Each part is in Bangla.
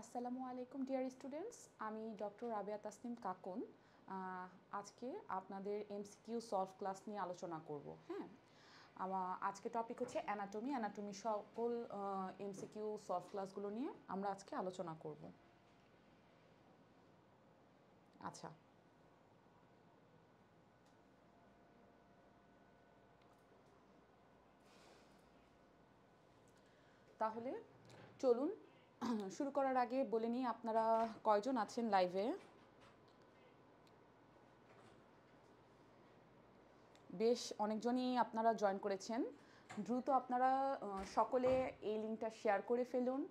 আসসালামু আলাইকুম ডিয়ার স্টুডেন্টস, আমি ডক্টর রাবেয়া তাসনিম কাকুন। আজকে আপনাদের এমসিকিউ সলভ ক্লাস নিয়ে আলোচনা করব। হ্যাঁ, আজকে টপিক হচ্ছে অ্যানাটমি সকল এমসিকিউ সলভ ক্লাসগুলো নিয়ে আমরা আজকে আলোচনা করব। আচ্ছা, তাহলে চলুন শুরু করার আগে বলে নিই আপনারা কয়জন আছেন লাইভে। বেশ অনেকজনই আপনারা জয়েন করেছেন। দ্রুত আপনারা সকলে এই লিঙ্কটা শেয়ার করে ফেলুন,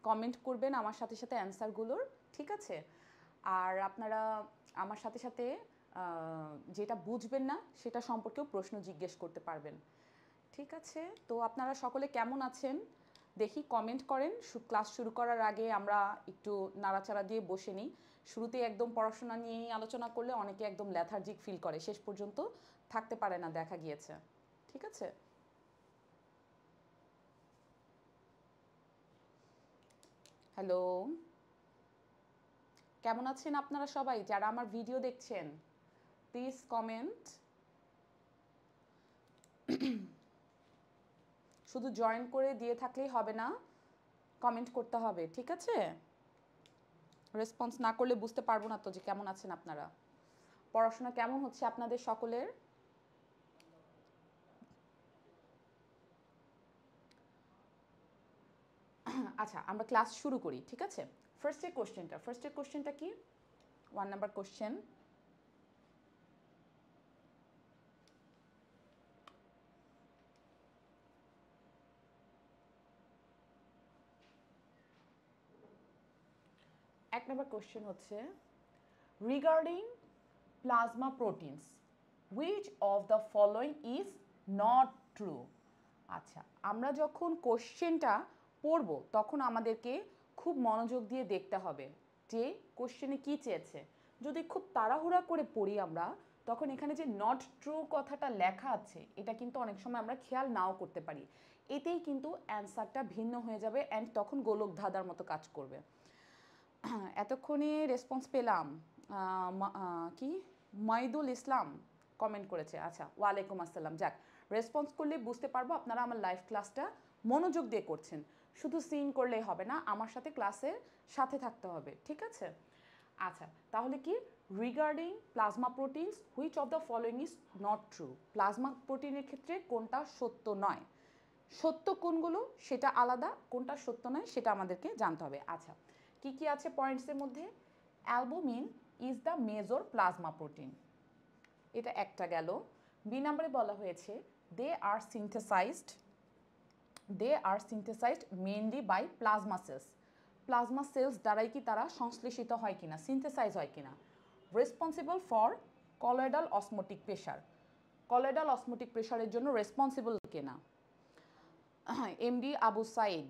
কমেন্ট করবেন আমার সাথে সাথে অ্যান্সারগুলোর, ঠিক আছে? আর আপনারা আমার সাথে সাথে যেটা বুঝবেন না সেটা সম্পর্কেও প্রশ্ন জিজ্ঞেস করতে পারবেন, ঠিক আছে? তো আপনারা সকলে কেমন আছেন দেখি, কমেন্ট করেন। ক্লাস শুরু করার আগে আমরা একটু নাড়াচাড়া দিয়ে বসে নিই। শুরুতে একদম পড়াশোনা নিয়েই আলোচনা করলে অনেকে একদম ল্যাথার্জিক ফিল করে, শেষ পর্যন্ত থাকতে পারে না দেখা গিয়েছে, ঠিক আছে? হ্যালো, কেমন আছেন আপনারা সবাই যারা আমার ভিডিও দেখছেন? Please comment. শুধু জয়েন করে দিয়ে থাকলেই হবে না, কমেন্ট করতে হবে, ঠিক আছে? রেসপন্স না করলে বুঝতে পারবো না তো যে কেমন আছেন আপনারা, পড়াশোনা কেমন হচ্ছে আপনাদের সকলের। আচ্ছা, আমরা ক্লাস শুরু করি, ঠিক আছে? ফার্স্টের কোশ্চেনটা কি? 1 নাম্বার কোশ্চেন। এক নম্বর কোশ্চেন হচ্ছে regarding plasma proteins which of the following is not true. আচ্ছা, আমরা যখন কোশ্চেনটা পড়ব তখন আমাদেরকে খুব মনোযোগ দিয়ে দেখতে হবে যে কোশ্চেনে কি চেয়েছে। যদি খুব তাড়াহুড়া করে পড়ি আমরা, তখন এখানে যে নট ট্রু কথাটা লেখা আছে এটা কিন্তু অনেক সময় আমরা খেয়াল নাও করতে পারি। এতেই কিন্তু অ্যান্সারটা ভিন্ন হয়ে যাবে অ্যান্ড তখন গোলক ধাঁধার মতো কাজ করবে। এতক্ষণে রেসপন্স পেলাম কি মাইদুল ইসলাম কমেন্ট করেছে। আচ্ছা, ওয়ালাইকুম আসসালাম। যাক, রেসপন্স করলে বুঝতে পারবো আপনারা আমার লাইভ ক্লাসটা মনোযোগ দিয়ে করছেন। শুধু সিন করলেই হবে না, আমার সাথে ক্লাসের সাথে থাকতে হবে, ঠিক আছে? আচ্ছা, তাহলে কি regarding plasma proteins which of the following is not true. Plasma প্রোটিনের ক্ষেত্রে কোনটা সত্য নয়, সত্য কোনগুলো সেটা আলাদা, কোনটা সত্য নয় সেটা আমাদেরকে জানতে হবে। আচ্ছা, কি কি আছে পয়েন্টসের মধ্যে? Albumin is the major plasma protein, এটা একটা গেল। বি নম্বরে বলা হয়েছে they are synthesized mainly by plasma cells. Plasma cells দ্বারাই কি তারা সংশ্লেষিত হয় কিনা, সিনথেসাইজ হয় কিনা। Responsible for colloidal osmotic pressure, colloidal osmotic প্রেশারের জন্য রেসপন্সিবল কিনা। এমডি আবু সাইদ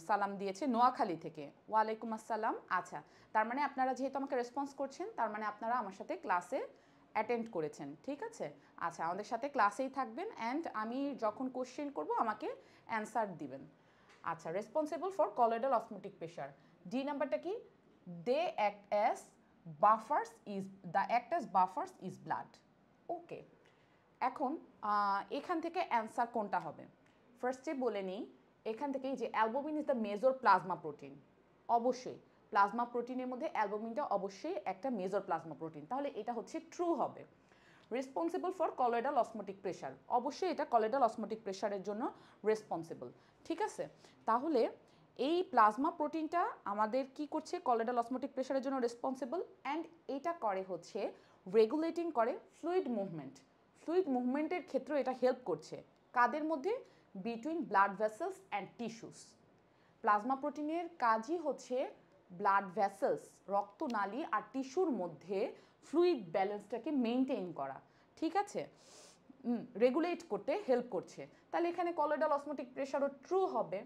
সালাম দিয়েছে নোয়াখালী থেকে। ওয়ালাইকুম আসসালাম। আচ্ছা, তার মানে আপনারা যেহেতু আমাকে রেসপন্স করছেন তার মানে আপনারা আমার সাথে ক্লাসে অ্যাটেন্ড করেছেন, ঠিক আছে? আচ্ছা, আমাদের সাথে ক্লাসেই থাকবেন অ্যান্ড আমি যখন কোশ্চেন করব আমাকে অ্যান্সার দিবেন। আচ্ছা, responsible for colloidal osmotic pressure. D নাম্বারটা কি? They act as buffers is blood. Okay, এখন এখান থেকে অ্যান্সার কোনটা হবে? ফার্স্টে বলে নিই, এখান থেকেই যে albumin is the major plasma protein. অবশ্যই প্লাজমা প্রোটিনের মধ্যে অ্যালবুমিনটা অবশ্যই একটা মেজর প্লাজমা প্রোটিন, তাহলে এটা হচ্ছে ট্রু হবে। Responsible for colloidal osmotic pressure, অবশ্যই এটা কলয়েডাল অসমোটিক প্রেশারের জন্য রেসপন্সিবল, ঠিক আছে? তাহলে এই প্লাজমা প্রোটিনটা আমাদের কি করছে? কলয়েডাল অসমোটিক প্রেশারের জন্য রেসপন্সিবল অ্যান্ড এটা করে হচ্ছে রেগুলেটিং করে ফ্লুইড মুভমেন্ট। ফ্লুইড মুভমেন্টের ক্ষেত্রে এটা হেল্প করছে কাদের মধ্যে? Between blood vessels and tissues. Plasma প্রোটিনের কাজই হচ্ছে ব্লাড ভেসেলস, রক্তনালী আর টিস্যুর মধ্যে ফ্লুইড ব্যালেন্সটাকে মেনটেন করা, ঠিক আছে? রেগুলেট করতে হেল্প করছে। তাহলে এখানে কলয়েডাল অসমোটিক প্রেশারও ট্রু হবে।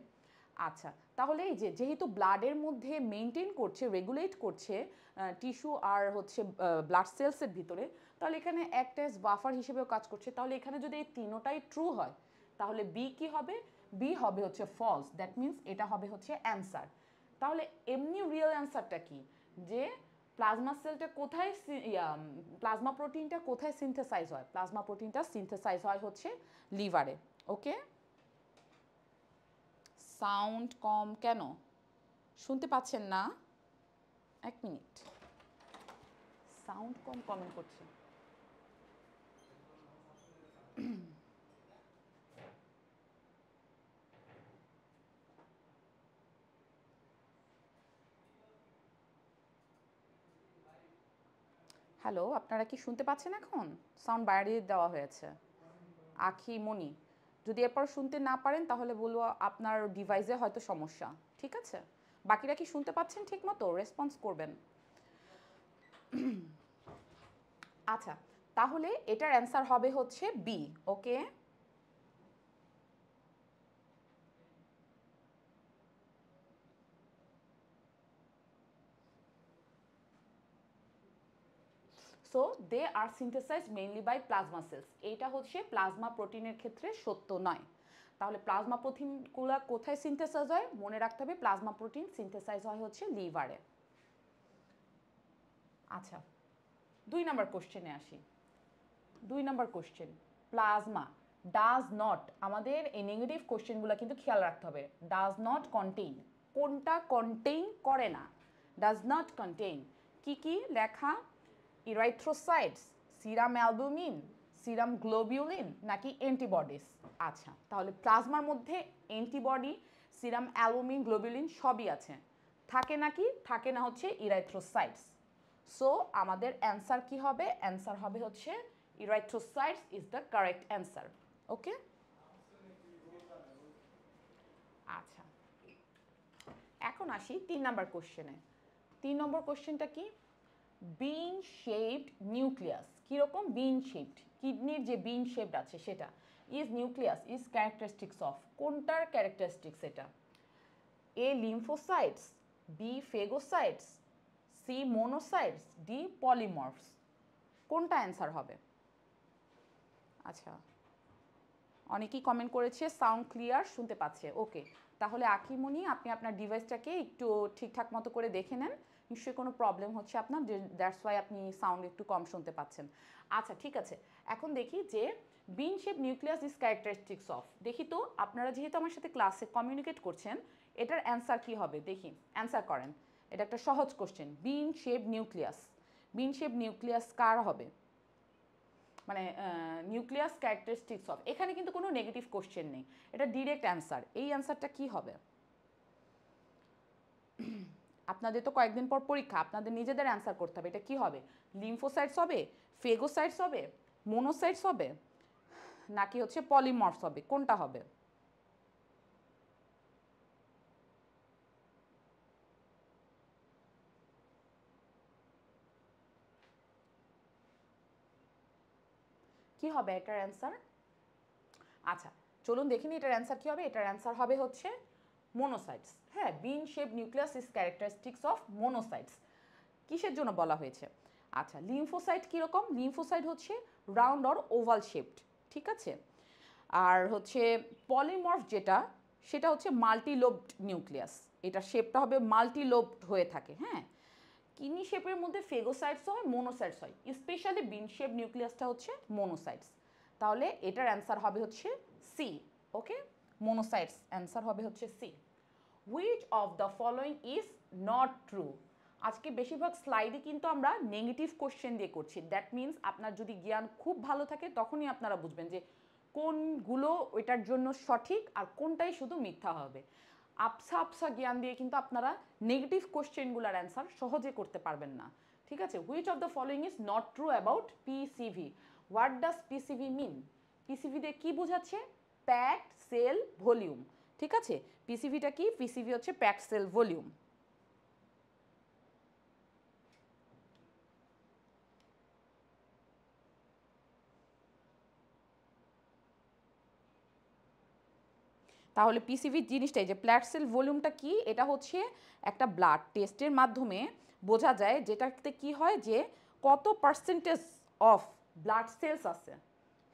আচ্ছা, তাহলে এই যেহেতু ব্লাডের মধ্যে মেনটেন করছে, রেগুলেট করছে টিস্যু আর হচ্ছে ব্লাড সেলসের ভিতরে, তাহলে এখানে অ্যাক্ট অ্যাজ বাফার হিসেবেও কাজ করছে। তাহলে এখানে যদি এই তিনোটাই ট্রু হয় তাহলে বি কি হবে? বি হবে হচ্ছে ফলস, দ্যাট মিন্স এটা হবে হচ্ছে অ্যান্সার। তাহলে এমনি রিয়েল অ্যান্সারটা কি, যে প্লাজমা সেলটা কোথায়, প্লাজমা প্রোটিনটা কোথায় সিনথেসাইজ হয়? প্লাজমা প্রোটিনটা সিনথেসাইজ হয় হচ্ছে লিভারে। ওকে, সাউন্ড কম কেন, শুনতে পাচ্ছেন না? এক মিনিট, সাউন্ড কম কমেন্ট করছে। হ্যালো, আপনারা কি শুনতে পাচ্ছেন? এখন সাউন্ড বাড়িয়ে দেওয়া হয়েছে। আখি মনি, যদি এরপর শুনতে না পারেন তাহলে বলবো আপনার ডিভাইসে হয়তো সমস্যা। ঠিক আছে, বাকিরা কি শুনতে পাচ্ছেন ঠিক মতো? রেসপন্স করবেন। আচ্ছা, তাহলে এটার অ্যান্সার হবে হচ্ছে B. Okay, so they are synthesize mainly by plasma cells. এইটা হচ্ছে প্লাজমা প্রোটিনের ক্ষেত্রে সত্য নয়। তাহলে প্লাজমা প্রোটিনগুলো কোথায় সিনথেসাইজ হয়? মনে রাখতে হবে প্লাজমা প্রোটিন সিনথেসাইজ হয় হচ্ছে লিভারে। আচ্ছা, 2 নম্বর কোশ্চেনে আসি। 2 নম্বর কোশ্চেন, প্লাজমা ডাজ নট, আমাদের এই নেগেটিভ কোশ্চেনগুলো কিন্তু খেয়াল রাখতে হবে। ডাজ নট কন্টেইন, কোনটা কন্টেইন করে না? ডাজ নট কন্টেইন কি কি লেখা? ইরাইথ্রোসাইটস, সিরাম অ্যালবুমিন, সিরাম গ্লোবিউলিন, নাকি অ্যান্টিবডিজ? আচ্ছা, তাহলে প্লাজমার মধ্যে অ্যান্টিবডি, সিরাম অ্যালবুমিন, গ্লোবিউলিন সবই আছে। থাকে নাকি? থাকে না হচ্ছে ইরাইথ্রোসাইটস। সো আমাদের অ্যান্সার কি হবে? অ্যান্সার হবে হচ্ছে erythrocytes is the correct answer. ওকে, আচ্ছা, এখন আসি 3 নাম্বার কোশ্চেনে। 3 নম্বর কোশ্চেনটা কি? বিন শেপড নিউক্লিয়াস, কীরকম? বিন শেপড, কিডনির যে বিন শেপড আছে সেটা। Is nucleus is characteristics of, কোনটার ক্যারেক্টারিস্টিক্স এটা? এ লিম্ফোসাইটস, বি ফেগোসাইটস, সি মোনোসাইটস, ডি পলিমর্ফস। কোনটা অ্যান্সার হবে? আচ্ছা, অনেকেই কমেন্ট করেছে সাউন্ড ক্লিয়ার, শুনতে পাচ্ছে। ওকে, তাহলে আকিমনি আপনি আপনার ডিভাইসটাকে একটু ঠিকঠাক মতো করে দেখে নেন, নিশ্চয়ই কোনো প্রবলেম হচ্ছে আপনার, দ্যাটস ওয়াই আপনি সাউন্ড একটু কম শুনতে পাচ্ছেন। আচ্ছা, ঠিক আছে, এখন দেখি যে bean shape nucleus is characteristics of, দেখি তো আপনারা যেহেতু আমার সাথে ক্লাসে কমিউনিকেট করছেন, এটার অ্যান্সার কি হবে দেখি, অ্যান্সার করেন। এটা একটা সহজ কোশ্চেন, বিন শেপ নিউক্লিয়াস, বিন শেপ নিউক্লিয়াস কার হবে? মানে নিউক্লিয়াস ক্যারেক্টারিস্টিক্স অফ, এখানে কিন্তু কোনো নেগেটিভ কোশ্চেন নেই, এটা ডিরেক্ট অ্যান্সার। এই অ্যান্সারটা কি হবে? আপনাদের তো কয়েকদিন পর পরীক্ষা, আপনাদের নিজেদের অ্যান্সার করতে হবে। এটা কি হবে? লিম্ফোসাইটস হবে, ফেগোসাইটস হবে, মোনোসাইটস হবে, নাকি হচ্ছে পলিমর্ফস হবে? কোনটা হবে? কি হবে এটার অ্যান্সার? আচ্ছা, চলুন দেখিনি এটার অ্যান্সার কি হবে। এটার অ্যান্সার হবে হচ্ছে মোনোসাইটস। হ্যাঁ, bean shape nucleus is characteristics of monocytes. কিসের জন্য বলা হয়েছে? আচ্ছা, লিম্ফোসাইট কীরকম? লিম্ফোসাইট হচ্ছে রাউন্ড অর ওভাল শেপড, ঠিক আছে। আর হচ্ছে পলিমর্ফ যেটা, সেটা হচ্ছে মাল্টিলোবড নিউক্লিয়াস, এটা শেপটা হবে মাল্টিলোবড হয়ে থাকে। হ্যাঁ, কিডনি শেপের মধ্যে ফেগোসাইটস হয়, মোনোসাইটস হয়, স্পেশালি বিন শেপ নিউক্লিয়াসটা হচ্ছে মোনোসাইটস। তাহলে এটার অ্যান্সার হবে হচ্ছে সি। ওকে, মোনোসাইটস অ্যান্সার হবে হচ্ছে C. Which of the following is not true? আজকে বেশিরভাগ স্লাইডে কিন্তু আমরা নেগেটিভ কোশ্চেন দিয়ে করছি, দ্যাট মিনস আপনার যদি জ্ঞান খুব ভালো থাকে তখনই আপনারা বুঝবেন যে কোনগুলো ওইটার জন্য সঠিক আর কোনটাই শুধু মিথ্যা হবে। আবসা আবসা জ্ঞান দিয়ে কিন্তু আপনারা নেগেটিভ কোশ্চেনগুলোর অ্যান্সার সহজে করতে পারবেন না। ঠিক আছে, which of the following is not true about PCV? What does PCV mean? PCV দিয়ে কী বোঝাচ্ছে? Packed cell volume. ঠিক আছে, পিসিভিটা কি? পিসিভি হচ্ছে প্যাকড সেল ভলিউম। তাহলে পিসিভি জিনিসটাই যে প্ল্যাট সেল ভলিউমটা কি, এটা হচ্ছে একটা ব্লাড টেস্টের মাধ্যমে বোঝা যায়, যেটাতে কি হয় যে কত পার্সেন্টেজ অফ ব্লাড সেলস আছে।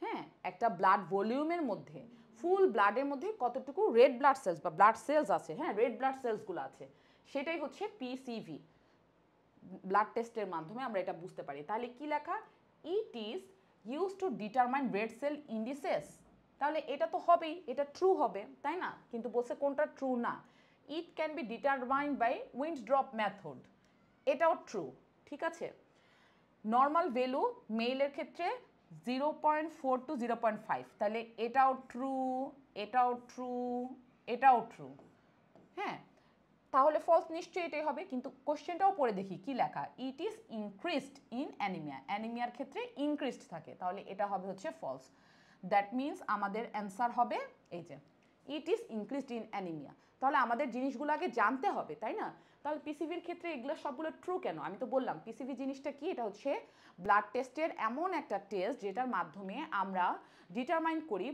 হ্যাঁ, একটা ব্লাড ভলিউমের মধ্যে, ফুল ব্লাডের মধ্যে কতটুকু রেড ব্লাড সেলস বা ব্লাড সেলস আছে, হ্যাঁ রেড ব্লাড সেলসগুলো আছে, সেটাই হচ্ছে পিসিভি। ব্লাড টেস্টের মাধ্যমে আমরা এটা বুঝতে পারি। তাহলে কি লেখা, it is use to determine red cell indices. তাহলে এটা তো হবেই, এটা ট্রু হবে, তাই না? কিন্তু বলছে কোনটা ট্রু না, it can be determined by wind drop method, এটাও ট্রু। ঠিক আছে, নর্মাল ভ্যালু মেইলের ক্ষেত্রে 0.4 to 0.5, তাহলে এটাও ট্রু, এটাও ট্রু, এটাও ট্রু। হ্যাঁ, তাহলে ফলস নিশ্চয়ই এটাই হবে। কিন্তু কোশ্চেনটাও পড়ে দেখি কি লেখা, it is increased in anaemia, অ্যানিমিয়ার ক্ষেত্রে ইনক্রিজড থাকে, তাহলে এটা হবে হচ্ছে ফলস। দ্যাট মিনস আমাদের অ্যান্সার হবে এই যে it is increased in anaemia. তাহলে আমাদের জিনিসগুলো আগে জানতে হবে, তাই না? তাহলে পিসিভির ক্ষেত্রে এগুলো সবগুলো ট্রু কেন? আমি তো বললাম পিসিভি জিনিসটা কি, এটা হচ্ছে ব্লাড টেস্টের এমন একটা টেস্ট যেটার মাধ্যমে আমরা ডিটারমাইন করি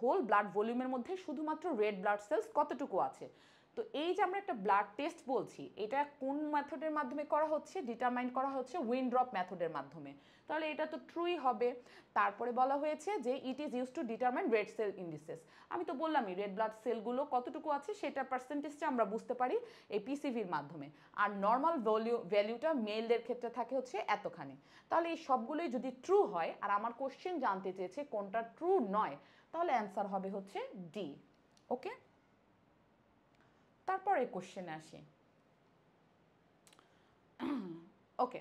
হোল ব্লাড ভলিউমের মধ্যে শুধুমাত্র রেড ব্লাড সেলস কতটুকু আছে। তো এই যে আমরা একটা ব্লাড টেস্ট বলছি, এটা কোন মেথডের মাধ্যমে করা হচ্ছে, ডিটারমাইন করা হচ্ছে উইন্ড ড্রপ মেথডের মাধ্যমে, তাহলে এটা তো ট্রুই হবে। তারপরে বলা হয়েছে যে it is use to determine red cell indices, আমি তো বললামই রেড ব্লাড সেলগুলো কতটুকু আছে সেটার পার্সেন্টেজটা আমরা বুঝতে পারি এই পিসিভির মাধ্যমে। আর নর্মাল ভ্যালুটা মেলদের ক্ষেত্রে থাকে হচ্ছে এতখানি। তাহলে এই সবগুলোই যদি ট্রু হয়, আর আমার কোশ্চেন জানতে চেয়েছে কোনটা ট্রু নয়, তাহলে অ্যান্সার হবে হচ্ছে ডি। ওকে, তারপরে কোশ্চেনে আসি। Okay,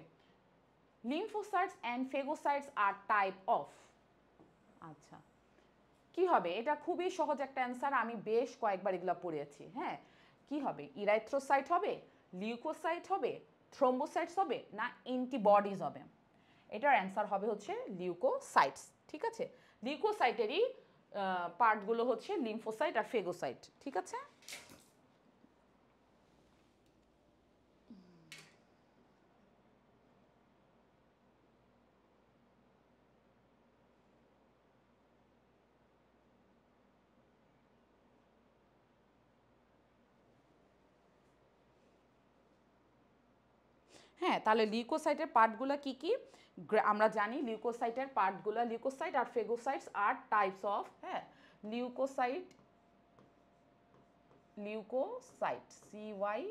lymphocytes and phagocytes are type of. আচ্ছা, কি হবে? এটা খুবই সহজ একটা অ্যান্সার, আমি বেশ কয়েকবার এগুলো পড়েছি। হ্যাঁ, কি হবে? ইরাইথ্রোসাইট হবে, লিউকোসাইট হবে, থ্রোম্বোসাইটস হবে, না অ্যান্টিবডিজ হবে? এটার অ্যান্সার হবে হচ্ছে লিউকোসাইটস। ঠিক আছে, লিউকোসাইটেরই পার্টগুলো হচ্ছে লিম্ফোসাইট আর ফেগোসাইট। ঠিক আছে, হ্যাঁ। তাহলে লিউকোসাইটের পার্টগুলো কি কি আমরা জানি, লিউকোসাইটের পার্টগুলো, leucocyte are phagocytes are types of. হ্যাঁ, লিউকোসাইট, লিউকোসাইট CY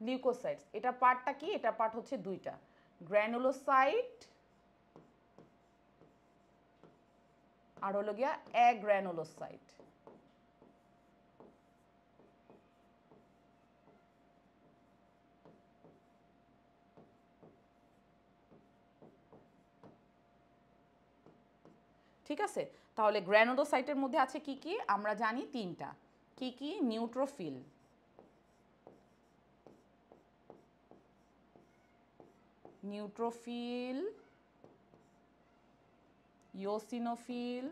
লিউকোসাইটস, এটা পার্টটা কি? এটা পার্ট হচ্ছে দুইটা, গ্র্যানুলোসাইট আর হলো গিয়া অ্যাগ্র্যানুলোসাইট। ঠিক আছে, তাহলে গ্র্যানুলোসাইটের মধ্যে আছে কি কি আমরা জানি, তিনটা। কি কি? নিউট্রোফিল, নিউট্রোফিল, ইওসিনোফিল,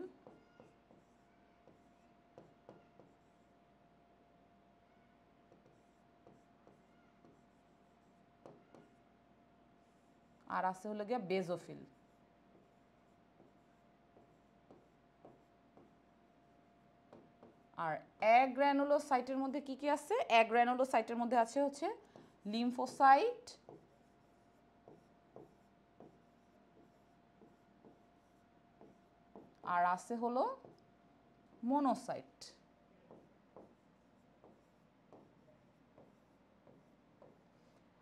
আর আছে হলো গিয়া বেজোফিল। আর অ্যাগ্র্যানুলোসাইটের মধ্যে কি কি আছে? অ্যাগ্র্যানুলোসাইটের মধ্যে আছে হচ্ছে লিম্ফোসাইট, আর আছে হলো মোনোসাইট।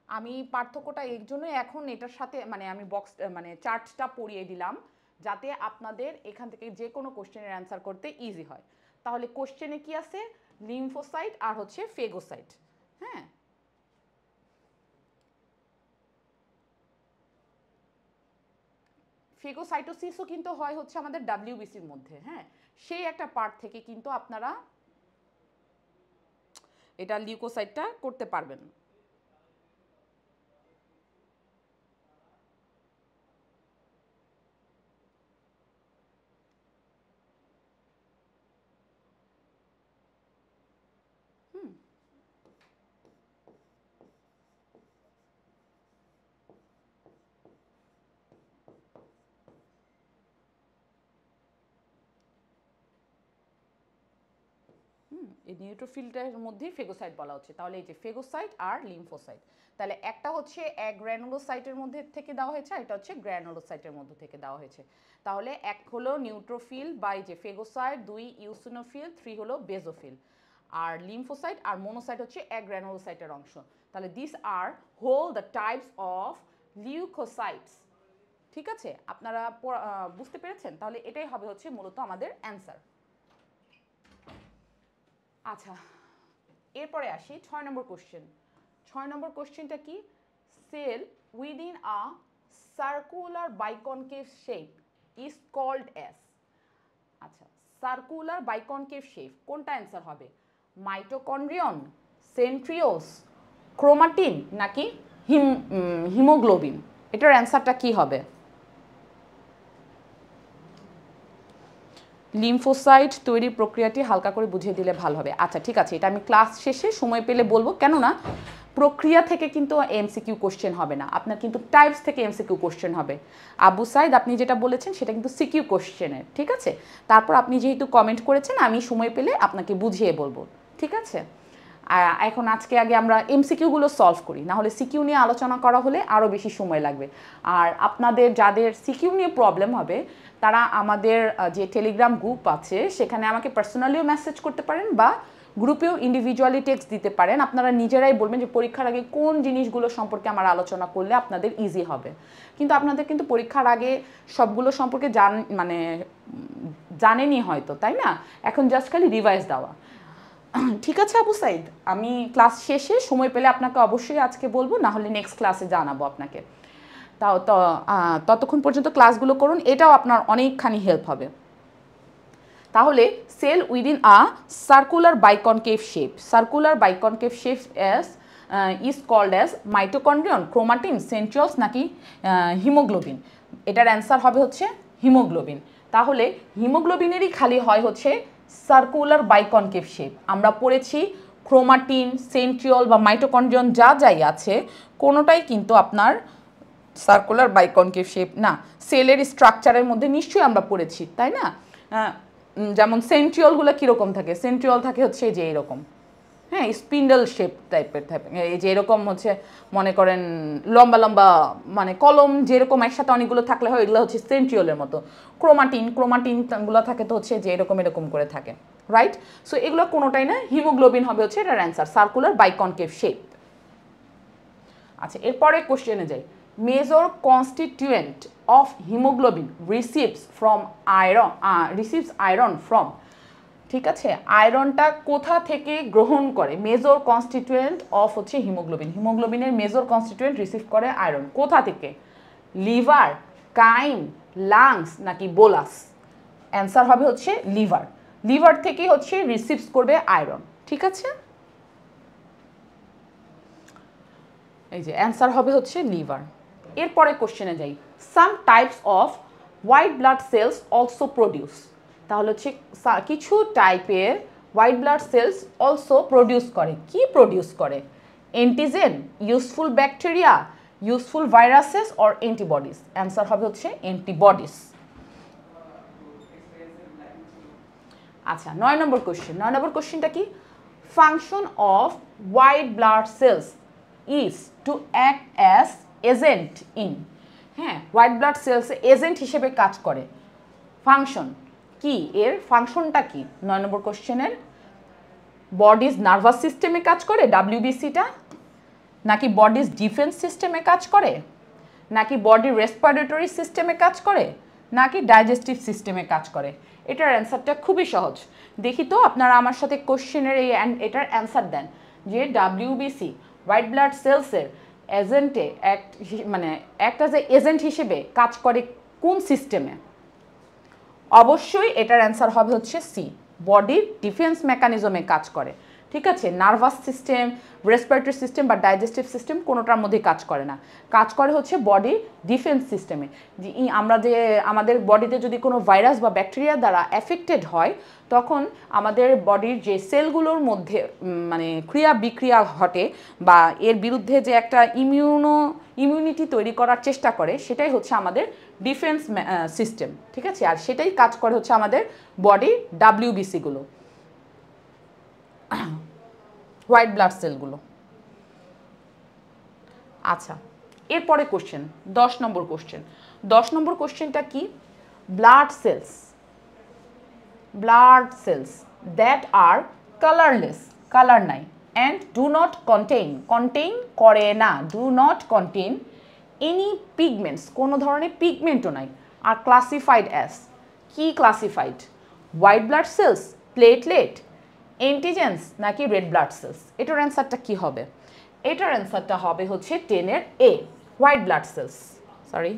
আমি পার্থক্যটা এর জন্যই এখন এটার সাথে মানে আমি চার্টটা পড়িয়ে দিলাম, যাতে আপনাদের এখান থেকে যে কোনো কোশ্চেনের অ্যান্সার করতে ইজি হয়। তাহলে কোশ্চেনে কি আছে? লিম্ফোসাইট আর হচ্ছে ফেগোসাইট। হ্যাঁ, ফেগোসাইটোসিসও কিন্তু হয় হচ্ছে আমাদের ডাব্লিউবিসির মধ্যে। হ্যাঁ, সেই একটা পার্ট থেকে কিন্তু আপনারা এটা লিউকোসাইটটা করতে পারবেন। এই নিউট্রোফিলটার মধ্যেই ফেগোসাইট বলা হচ্ছে। তাহলে এই যে ফেগোসাইট আর লিম্ফোসাইট, তাহলে একটা হচ্ছে অ্যাগ্র্যানুলোসাইটের মধ্যে থেকে দেওয়া হয়েছে, আর এটা হচ্ছে গ্র্যানুলোসাইটের মধ্যে থেকে দেওয়া হয়েছে। তাহলে এক হলো নিউট্রোফিল বা এই যে ফেগোসাইট, দুই ইউসিনোফিল, থ্রি হলো বেজোফিল। আর লিম্ফোসাইট আর মোনোসাইট হচ্ছে অ্যাগ্রানুলোসাইটের অংশ। তাহলে this are whole the types of leucocytes. ঠিক আছে, আপনারা বুঝতে পেরেছেন? তাহলে এটাই হবে হচ্ছে মূলত আমাদের অ্যান্সার। আচ্ছা, এরপরে আসি 6 নম্বর কোশ্চেন। 6 নম্বর কোশ্চেনটা কি? Cell within a circular biconcave shape is called as. আচ্ছা, সার্কুলার বাইকনকেভ শেপ কোনটা অ্যান্সার হবে? মাইটোকন্ড্রিয়ন, সেন্ট্রিওস, ক্রোমাটিন নাকি হিমোগ্লোবিন? এটার অ্যান্সারটা কি হবে? লিম্ফোসাইট তৈরির প্রক্রিয়াটি হালকা করে বুঝিয়ে দিলে ভালো হবে। আচ্ছা ঠিক আছে, এটা আমি ক্লাস শেষে সময় পেলে বলবো, কেননা প্রক্রিয়া থেকে কিন্তু এমসিকিউ কোশ্চেন হবে না, আপনার কিন্তু টাইপস থেকে এমসিকিউ কোশ্চেন হবে। আবু সাইদ আপনি যেটা বলেছেন সেটা কিন্তু সিকিউ কোশ্চেনের, ঠিক আছে? তারপর আপনি যেহেতু কমেন্ট করেছেন, আমি সময় পেলে আপনাকে বুঝিয়ে বলবো, ঠিক আছে? এখন আজকে আগে আমরা এমসিকিউগুলো সলভ করি, না হলে সিকিউ নিয়ে আলোচনা করা হলে আরও বেশি সময় লাগবে। আর আপনাদের যাদের সিকিউ নিয়ে প্রবলেম হবে তারা আমাদের যে টেলিগ্রাম গ্রুপ আছে সেখানে আমাকে পার্সোনালিও মেসেজ করতে পারেন বা গ্রুপেও ইন্ডিভিজুয়ালি টেক্সট দিতে পারেন। আপনারা নিজেরাই বলবেন যে পরীক্ষার আগে কোন জিনিসগুলো সম্পর্কে আমার আলোচনা করলে আপনাদের ইজি হবে। কিন্তু আপনাদের কিন্তু পরীক্ষার আগে সবগুলো সম্পর্কে জানেনই হয়তো, তাই না? এখন জাস্ট খালি রিভাইজ দেওয়া। ঠিক আছে আবু সাইদ, আমি ক্লাস শেষে সময় পেলে আপনাকে অবশ্যই আজকে বলবো, না হলে নেক্সট ক্লাসে জানাবো আপনাকে। ততক্ষণ পর্যন্ত ক্লাসগুলো করুন, এটাও আপনার অনেকখানি হেল্প হবে। তাহলে cell within a circular biconcave shape, circular biconcave shape is called as mitochondrion, chromatin, centrioles নাকি হিমোগ্লোবিন? এটার অ্যান্সার হবে হচ্ছে হিমোগ্লোবিন। তাহলে হিমোগ্লোবিনেরই খালি হয় হচ্ছে সার্কুলার বাইকনকেভ শেপ। আমরা পড়েছি ক্রোমাটিন, সেন্ট্রিওল বা মাইটোকন্ড্রিয়ন যা যাই আছে কোনোটাই কিন্তু আপনার সার্কুলার বাইকনকেভ শেপ না। সেলের স্ট্রাকচারের মধ্যে নিশ্চয়ই আমরা পড়েছি, তাই না? যেমন সেন্ট্রিওলগুলো কীরকম থাকে? সেন্ট্রিওল থাকে হচ্ছে যে এরকম, হ্যাঁ, স্পিন্ডল শেপ টাইপের থাকে, এই যে এরকম হচ্ছে মনে করেন লম্বা লম্বা মানে কলম যেরকম একসাথে অনেকগুলো থাকলে হয়, এগুলো হচ্ছে সেন্ট্রিওলের মতো। ক্রোমাটিনগুলো থাকে তো হচ্ছে যে এরকম এরকম করে থাকে, রাইট? সো এগুলো কোনোটাই না, হিমোগ্লোবিন হবে হচ্ছে এটার অ্যান্সার, সার্কুলার বাইকনকেভ শেপ। আচ্ছা, এরপরে কোশ্চেনে যাই। Major constituent of haemoglobin receives iron from. ঠিক আছে, আয়রনটা কোথা থেকে গ্রহণ করে? মেজর কনস্টিটিউয়েন্ট অফ হচ্ছে হিমোগ্লোবিন, হিমোগ্লোবিনের মেজর কনস্টিটিউয়েন্ট রিসিভ করে আয়রন কোথা থেকে? লিভার, কাইম, লাংস নাকি বোলাস? অ্যান্সার হবে হচ্ছে লিভার। লিভার থেকে হচ্ছে রিসিভস করবে আয়রন, ঠিক আছে? এই যে অ্যান্সার হবে হচ্ছে লিভার। এরপরে কোশ্চেনে যাই। Some types of white blood cells also produce. তাহলে হচ্ছে কিছু টাইপের white blood cells also produce করে। কি প্রডিউস করে? Antigen, useful bacteria, useful viruses or antibodies? Answer হবে হচ্ছে অ্যান্টিবডিজ। আচ্ছা, 9 নম্বর কোশ্চেন। 9 নম্বর কোশ্চেনটা কি? Function of white blood sales is to act as agent in. হ্যাঁ, হোয়াইট ব্লাড সেলস এজেন্ট হিসেবে কাজ করে। ফাংশন কি এর? ফাংশনটা কি 9 নম্বর কোশ্চেনের? বডিজ নার্ভাস সিস্টেমে কাজ করে ডাব্লিউবিসিটা, নাকি বডিজ ডিফেন্স সিস্টেমে কাজ করে, নাকি বডি রেসপিরেটরি সিস্টেমে কাজ করে, নাকি ডাইজেস্টিভ সিস্টেমে কাজ করে? এটার অ্যান্সারটা খুবই সহজ। দেখি তো আপনারা আমার সাথে কোশ্চেনের এটার অ্যান্সার দেন যে ডাব্লিউবিসি হোয়াইট ব্লাড সেলসের এজেন্টে অ্যাক্ট অ্যাজ এ এজেন্ট হিসেবে কাজ করে কোন সিস্টেমে? অবশ্যই এটার অ্যান্সার হবে হচ্ছে সি, বডির ডিফেন্স মেকানিজমে কাজ করে। ঠিক আছে, নার্ভাস সিস্টেম, রেসপিরেটরি সিস্টেম বা ডাইজেস্টিভ সিস্টেম কোনোটার মধ্যেই কাজ করে না, কাজ করে হচ্ছে বডি ডিফেন্স সিস্টেমে। আমাদের বডিতে যদি কোনো ভাইরাস বা ব্যাকটেরিয়া দ্বারা এফেক্টেড হয় তখন আমাদের বডির যে সেলগুলোর মধ্যে ক্রিয়া বিক্রিয়া ঘটে বা এর বিরুদ্ধে যে একটা ইমিউনিটি তৈরি করার চেষ্টা করে, সেটাই হচ্ছে আমাদের ডিফেন্স সিস্টেম। ঠিক আছে, আর সেটাই কাজ করে হচ্ছে আমাদের বডি ডাব্লিউবিসিগুলো, হোয়াইট ব্লাড সেলগুলো। আচ্ছা, এরপরে কোশ্চেন 10 নম্বর কোশ্চেন। 10 নম্বর কোশ্চেনটা কি? Blood cells that are colourless, colour নাই। And do not contain, contain করে না, do not contain any pigments, কোনো ধরনের পিগমেন্টও নাই। আর ক্লাসিফাইড অ্যাজ, কি classified? White blood cells, platelet, antigens নাকি রেড ব্লাড সেলস? এটার অ্যান্সারটা কি হবে? এটার অ্যান্সারটা হবে হচ্ছে 10-এর A, white blood cells. Sorry,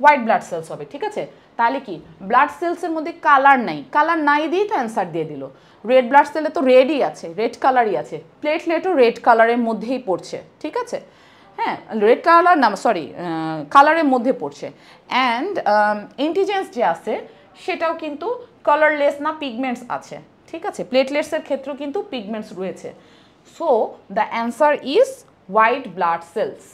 white blood cells হবে। ঠিক আছে, তাহলে কি ব্লাড সেলসের মধ্যে কালার নাই, কালার নাই দিয়েই তো অ্যান্সার দিয়ে দিল। রেড ব্লাড সেলে তো রেডই আছে, রেড কালারই আছে, প্লেটলেটও রেড কালারের মধ্যেই পড়ছে। ঠিক আছে, হ্যাঁ রেড কালার না, সরি কালারের মধ্যে পড়ছে। অ্যান্ড অ্যান্টিজেন্স যে আছে সেটাও কিন্তু কালারলেস না, পিগমেন্টস আছে। ঠিক আছে, প্লেটলেটসের ক্ষেত্রেও কিন্তু পিগমেন্টস রয়েছে। So the answer is white blood sales.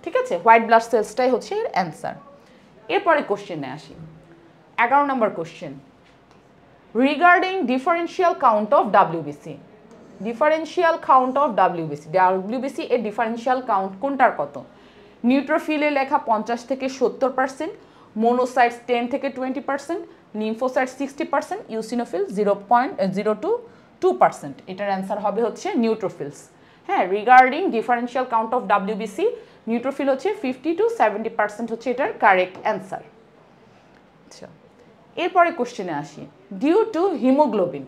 ঠিক আছে, হোয়াইট ব্লাড সেলসটাই হচ্ছে এর অ্যান্সার। এরপরে কোশ্চেনে আসি, 11 number question, regarding differential count of WBC. Differential count of WBC, WBC এর ডিফারেন্সিয়াল কাউন্ট কোনটার কত? নিউট্রোফিলে লেখা 50 থেকে 70%, মোনোসাইটস 10 থেকে 20%, লিম্ফোসাইটস 60%, ইউসিনোফিল 0.02%। এটার অ্যান্সার হবে হচ্ছে নিউট্রোফিলস। হ্যাঁ, regarding differential count of WBC neutrophil হচ্ছে 50 to 70% হচ্ছে এটার কারেক্ট অ্যান্সার। আচ্ছা, এরপরে কোশ্চেনে আসি, ডিউ টু হিমোগ্লোবিন,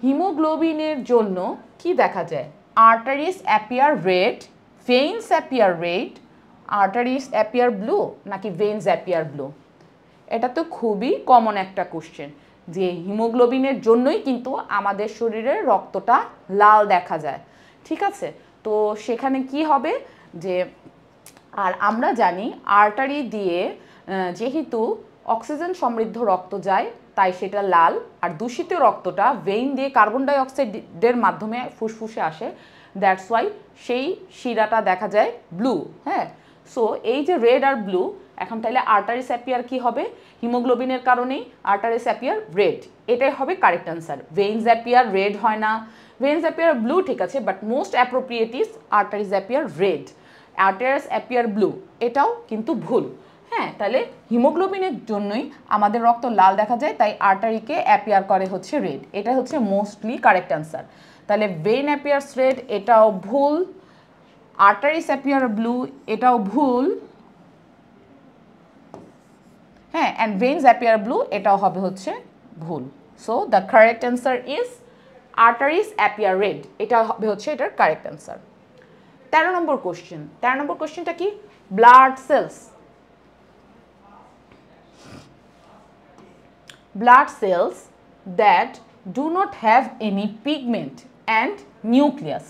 হিমোগ্লোবিনের জন্য কি দেখা যায়? Arteries appear red, veins appear red, arteries appear blue নাকি ভেইনস অ্যাপিয়ার ব্লু? এটা তো খুবই কমন একটা কোশ্চেন, যে হিমোগ্লোবিনের জন্যই কিন্তু আমাদের শরীরের রক্তটা লাল দেখা যায়। ঠিক আছে, তো সেখানে কি হবে যে, আর আমরা জানি আর্টারি দিয়ে যেহেতু অক্সিজেন সমৃদ্ধ রক্ত যায় তাই সেটা লাল, আর দূষিত রক্তটা ভেইন দিয়ে কার্বন ডাই অক্সাইডের মাধ্যমে ফুসফুসে আসে, দ্যাটস ওয়াই সেই শিরাটা দেখা যায় ব্লু। হ্যাঁ, সো এই যে রেড আর ব্লু, এখন তাহলে আর্টারিস অ্যাপিয়ার কি হবে? হিমোগ্লোবিনের কারণেই আর্টারিস অ্যাপিয়ার রেড, এটাই হবে correct answer. Veins appear red হয় না, ভেইনস অ্যাপিয়ার ব্লু ঠিক আছে, but most appropriate is arteries appear red, arteries appear blue, এটাও কিন্তু ভুল। হ্যাঁ, তাহলে হিমোগ্লোবিনের জন্যই আমাদের রক্ত লাল দেখা যায়, তাই আর্টারিকে অ্যাপিয়ার করে হচ্ছে রেড, এটা হচ্ছে মোস্টলি কারেক্ট অ্যান্সার। তাহলে ভেইন অ্যাপিয়ার্স রেড এটাও ভুল, আর্টারিস অ্যাপিয়ার ব্লু এটাও ভুল। হ্যাঁ, অ্যান্ড ভেইনস অ্যাপিয়ার ব্লু এটাও হবে হচ্ছে ভুল। So the correct answer is arteries appear red, এটা হবে হচ্ছে এটার কারেক্ট অ্যান্সার। 13 নম্বর কোশ্চেন, 13 নম্বর কোশ্চেনটা কি? Blood sales, blood cells that do not have any pigment and nucleus,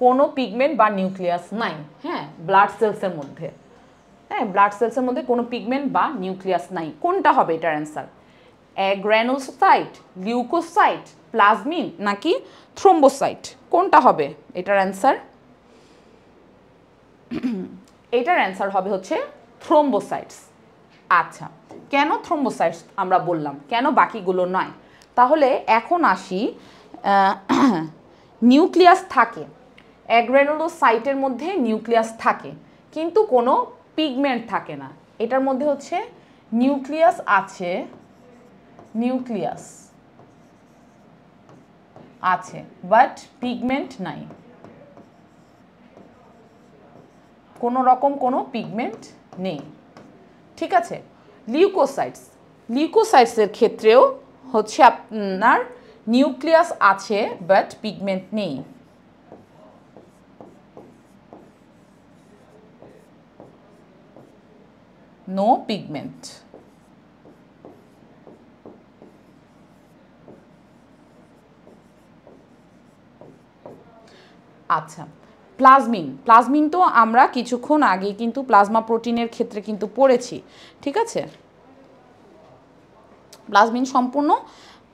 কোনো পিগমেন্ট বা নিউক্লিয়াস নাই। হ্যাঁ, ব্লাড সেলসের মধ্যে, হ্যাঁ ব্লাড সেলসের মধ্যে কোনো পিগমেন্ট বা নিউক্লিয়াস নাই, কোনটা হবে এটার অ্যান্সার? গ্র্যানুলোসাইট, লিউকোসাইট, প্লাজমিন নাকি থ্রোম্বোসাইট, কোনটা হবে এটার অ্যান্সার? এটার অ্যান্সার হবে হচ্ছে থ্রোম্বোসাইটস। আচ্ছা, কেন থ্রোম্বোসাইটস আমরা বললাম, কেন বাকিগুলো নয়? তাহলে এখন আসি, নিউক্লিয়াস থাকে, অ্যাগ্রানুলোসাইটের মধ্যে নিউক্লিয়াস থাকে কিন্তু কোনো পিগমেন্ট থাকে না। এটার মধ্যে হচ্ছে নিউক্লিয়াস আছে, নিউক্লিয়াস আছে বাট পিগমেন্ট নাই, কোনো রকম কোনো পিগমেন্ট নেই। ঠিক আছে, লিউকোসাইটস, লিউকোসাইটসের ক্ষেত্রেও হচ্ছে আপনার নিউক্লিয়াস আছে বাট পিগমেন্ট নেই। No pigment. আচ্ছা, প্লাজমিন, প্লাজমিন তো আমরা কিছুক্ষণ আগে কিন্তু প্লাজমা প্রোটিনের ক্ষেত্রে কিন্তু পড়েছি। ঠিক আছে, প্লাজমিন সম্পূর্ণ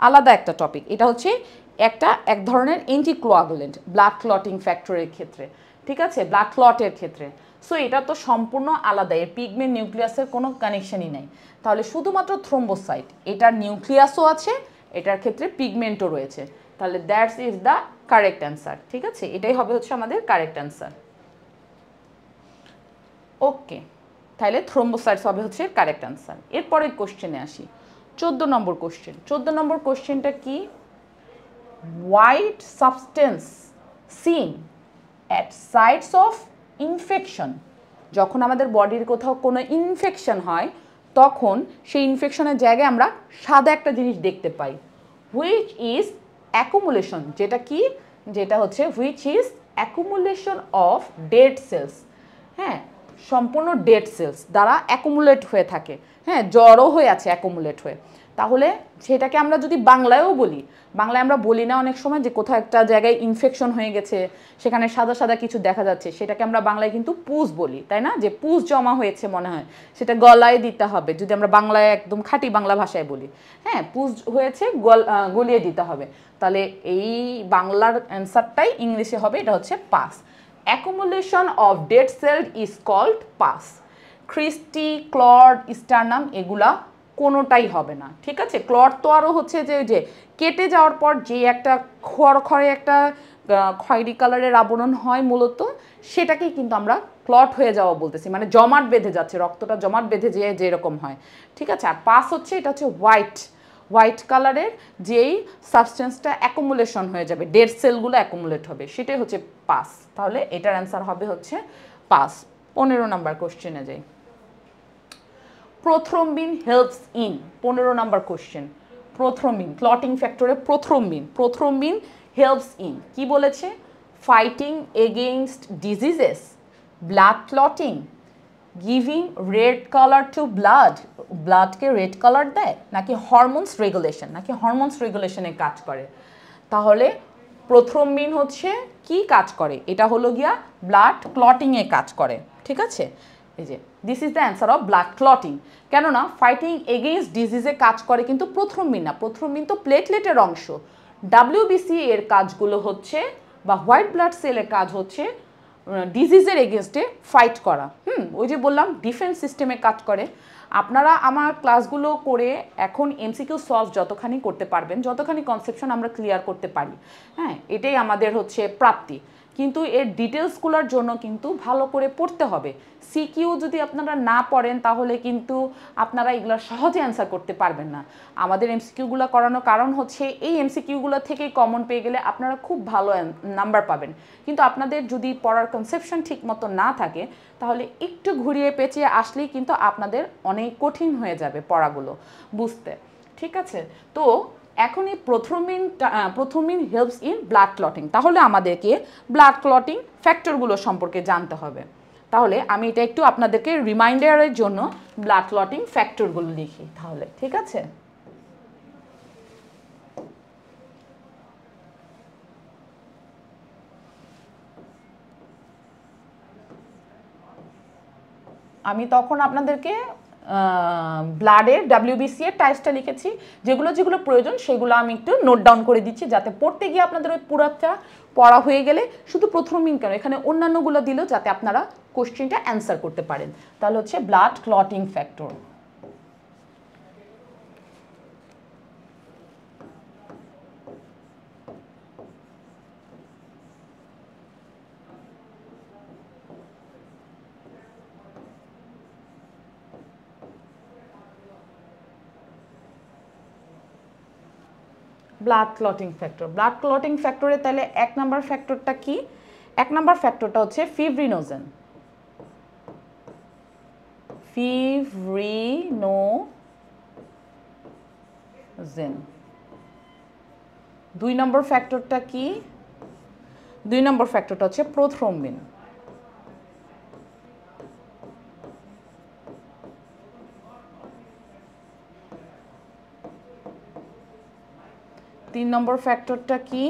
আলাদা একটা টপিক, এটা হচ্ছে এক ধরনের অ্যান্টিকোয়াগুলেন্ট ব্লাড ক্লটিং ফ্যাক্টরের ক্ষেত্রে। ঠিক আছে, ব্লাড ক্লটের ক্ষেত্রে। সো এটা তো সম্পূর্ণ আলাদা, এর পিগমেন্ট নিউক্লিয়াসের কোনো কানেকশনই নেই। তাহলে শুধুমাত্র থ্রোম্বোসাইট, এটার নিউক্লিয়াসও আছে, এটার ক্ষেত্রে পিগমেন্টও রয়েছে, তাহলে that's is the correct answer. ঠিক আছে, এটাই হবে হচ্ছে আমাদের কারেক্ট অ্যান্সার। ওকে, তাহলে থ্রোম্বোসাইটস হবে হচ্ছে কারেক্ট অ্যান্সার। এরপরের কোশ্চেনে আসি, 14 নম্বর কোশ্চেন। 14 নম্বর কোশ্চেনটা কি? White substance seen at sites of infection. যখন আমাদের বডির কোথাও কোনো ইনফেকশন হয় তখন সেই ইনফেকশনের জায়গায় আমরা সাদা একটা জিনিস দেখতে পাই। হুইচ ইজ অ্যাকুমুলেশন, যেটা কি, যেটা হচ্ছে which is accumulation of dead sales. হ্যাঁ, সম্পূর্ণ ডেড সেলস দ্বারা অ্যাকুমুলেট হয়ে থাকে। হ্যাঁ, জড়ো হয়ে আছে অ্যাকুমুলেট হয়ে। তাহলে সেটাকে আমরা যদি বাংলায়ও বলি, বাংলায় আমরা বলি না অনেক সময় যে কোথাও একটা জায়গায় ইনফেকশন হয়ে গেছে, সেখানে সাদা সাদা কিছু দেখা যাচ্ছে, সেটাকে আমরা বাংলায় কিন্তু পুজ বলি, তাই না? যে পুজ জমা হয়েছে মনে হয়, সেটা গলায় দিতে হবে যদি আমরা বাংলায় একদম খাঁটি বাংলা ভাষায় বলি। হ্যাঁ, পুজ হয়েছে গলিয়ে দিতে হবে। তাহলে এই বাংলার অ্যান্সারটাই ইংলিশে হবে, এটা হচ্ছে pus. Accumulation of dead cell is called pus. ক্রিস্টি, ক্লড, স্টারনাম এগুলা কোনোটাই হবে না, ঠিক আছে? ক্লড তো আরও হচ্ছে যে কেটে যাওয়ার পর যে একটা খড়খড়ে একটা খয়েরি কালারের আবরণ হয় মূলত, সেটাকেই কিন্তু আমরা ক্লট হয়ে যাওয়া বলতেছি, মানে জমাট বেঁধে যাচ্ছে, রক্তটা জমাট বেঁধে যেয়ে যেরকম হয়, ঠিক আছে? আর পাস হচ্ছে, এটা হচ্ছে হোয়াইট কালারের যেই সাবস্টেন্সটা অ্যাকুমুলেশন হয়ে যাবে, ডেড সেলগুলো অ্যাকুমুলেট হবে, সেটাই হচ্ছে পাস। তাহলে এটার অ্যান্সার হবে হচ্ছে পাস। 15 নাম্বার কোশ্চেনে যাই। Prothrombin helps in, 15 number question. Prothrombin, clotting ফ্যাক্টরে প্রোথ্রম্বিন হেল্পস ইন কি বলেছে? Fighting against diseases, blood clotting, giving red colour to ব্লাডকে রেড কালার দেয়, নাকি হরমোনস রেগুলেশনে কাজ করে। তাহলে প্রোথ্রম্বিন হচ্ছে কি কাজ করে? এটা হলো গিয়া ব্লাড ক্লটিংয়ে কাজ করে, ঠিক আছে? এই যে this is the answer of blood clotting. কেননা ফাইটিং এগেইনস্ট ডিজিজে কাজ করে কিন্তু প্রোথ্রম্বিন না, প্রোথ্রম্বিন তো প্লেটলেটের অংশ। ডাব্লিউবিসি এর কাজগুলো হচ্ছে, বা হোয়াইট ব্লাড সেলের কাজ হচ্ছে ডিজিজের এগেনস্টে ফাইট করা। ওই যে বললাম ডিফেন্স সিস্টেমে কাজ করে। আপনারা আমার ক্লাসগুলো করে এখন এমসিকিউ সলভ যতখানি করতে পারবেন, যতখানি কনসেপশন আমরা ক্লিয়ার করতে পারি, হ্যাঁ, এটাই আমাদের হচ্ছে প্রাপ্তি। কিন্তু এর ডিটেলসগুলোর জন্য কিন্তু ভালো করে পড়তে হবে। সিকিউ যদি আপনারা না পড়েন তাহলে কিন্তু আপনারা এগুলো সহজে অ্যান্সার করতে পারবেন না। আমাদের এমসিকিউগুলো করানোর কারণ হচ্ছে এই এমসিকিউগুলো থেকেই কমন পেয়ে গেলে আপনারা খুব ভালো নাম্বার পাবেন। কিন্তু আপনাদের যদি পড়ার কনসেপশন ঠিক মতো না থাকে তাহলে একটু ঘুরিয়ে পেঁচিয়ে আসলেই কিন্তু আপনাদের অনেক কঠিন হয়ে যাবে পড়াগুলো বুঝতে, ঠিক আছে? তো এখন এই prothrombin helps in blood clotting, তাহলে আমাদেরকে ব্লাড ক্লটিং ফ্যাক্টরগুলো সম্পর্কে জানতে হবে। তাহলে আমি এটা একটু আপনাদেরকে রিমাইন্ডারের জন্য ব্লাড ক্লটিং ফ্যাক্টরগুলো লিখি তাহলে, ঠিক আছে? আমি তখন আপনাদেরকে ব্লাডের ডাব্লিউবিসি এর টাইপসটা লিখেছি, যেগুলো যেগুলো প্রয়োজন সেগুলো আমি একটু নোট ডাউন করে দিচ্ছি, যাতে পড়তে গিয়ে আপনাদের ওই পুরোটা পড়া হয়ে গেলে শুধু প্রোথ্রম্বিন কেন, এখানে অন্যান্যগুলো দিলেও যাতে আপনারা কোশ্চেনটা অ্যান্সার করতে পারেন। তাহলে হচ্ছে blood clotting factor. Blood clotting ফ্যাক্টরে তাহলে 1 নাম্বার ফ্যাক্টরটা কি? 1 নাম্বার ফ্যাক্টরটা হচ্ছে ফিব্রিনোজেন। 2 নম্বর ফ্যাক্টরটা কি? 2 নম্বর ফ্যাক্টরটা হচ্ছে প্রোথ্রম্বিন। 3 নম্বর ফ্যাক্টরটা কি?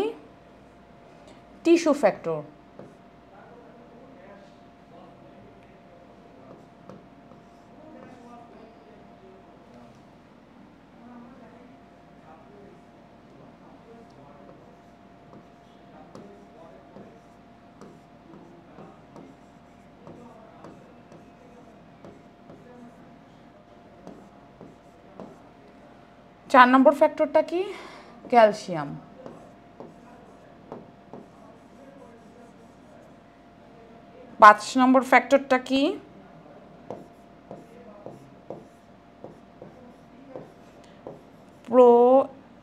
Tissue factor. চার নম্বর ফ্যাক্টরটা কি? ক্যালসিয়াম। 5 নম্বর ফ্যাক্টরটা কি?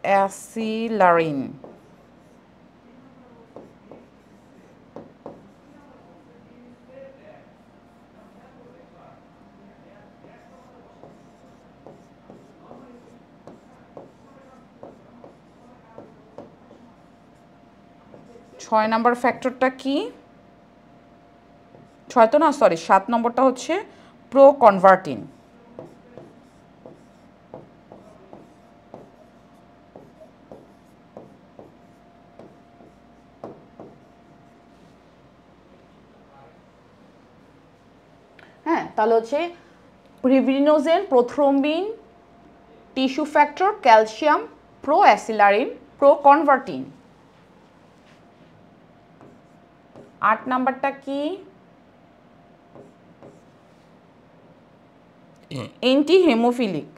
অ্যাসিলারিন। ছয় নম্বর ফ্যাক্টরটা কি? ছয় তো না, সরি, 7 নম্বরটা হচ্ছে প্রো কনভার্টিন। হ্যাঁ, তাহলে হচ্ছে fibrinogen, prothrombin, tissue factor, calcium, proaccelerin, proconvertin. 8 নাম্বারটা কি? Anti haemophilic.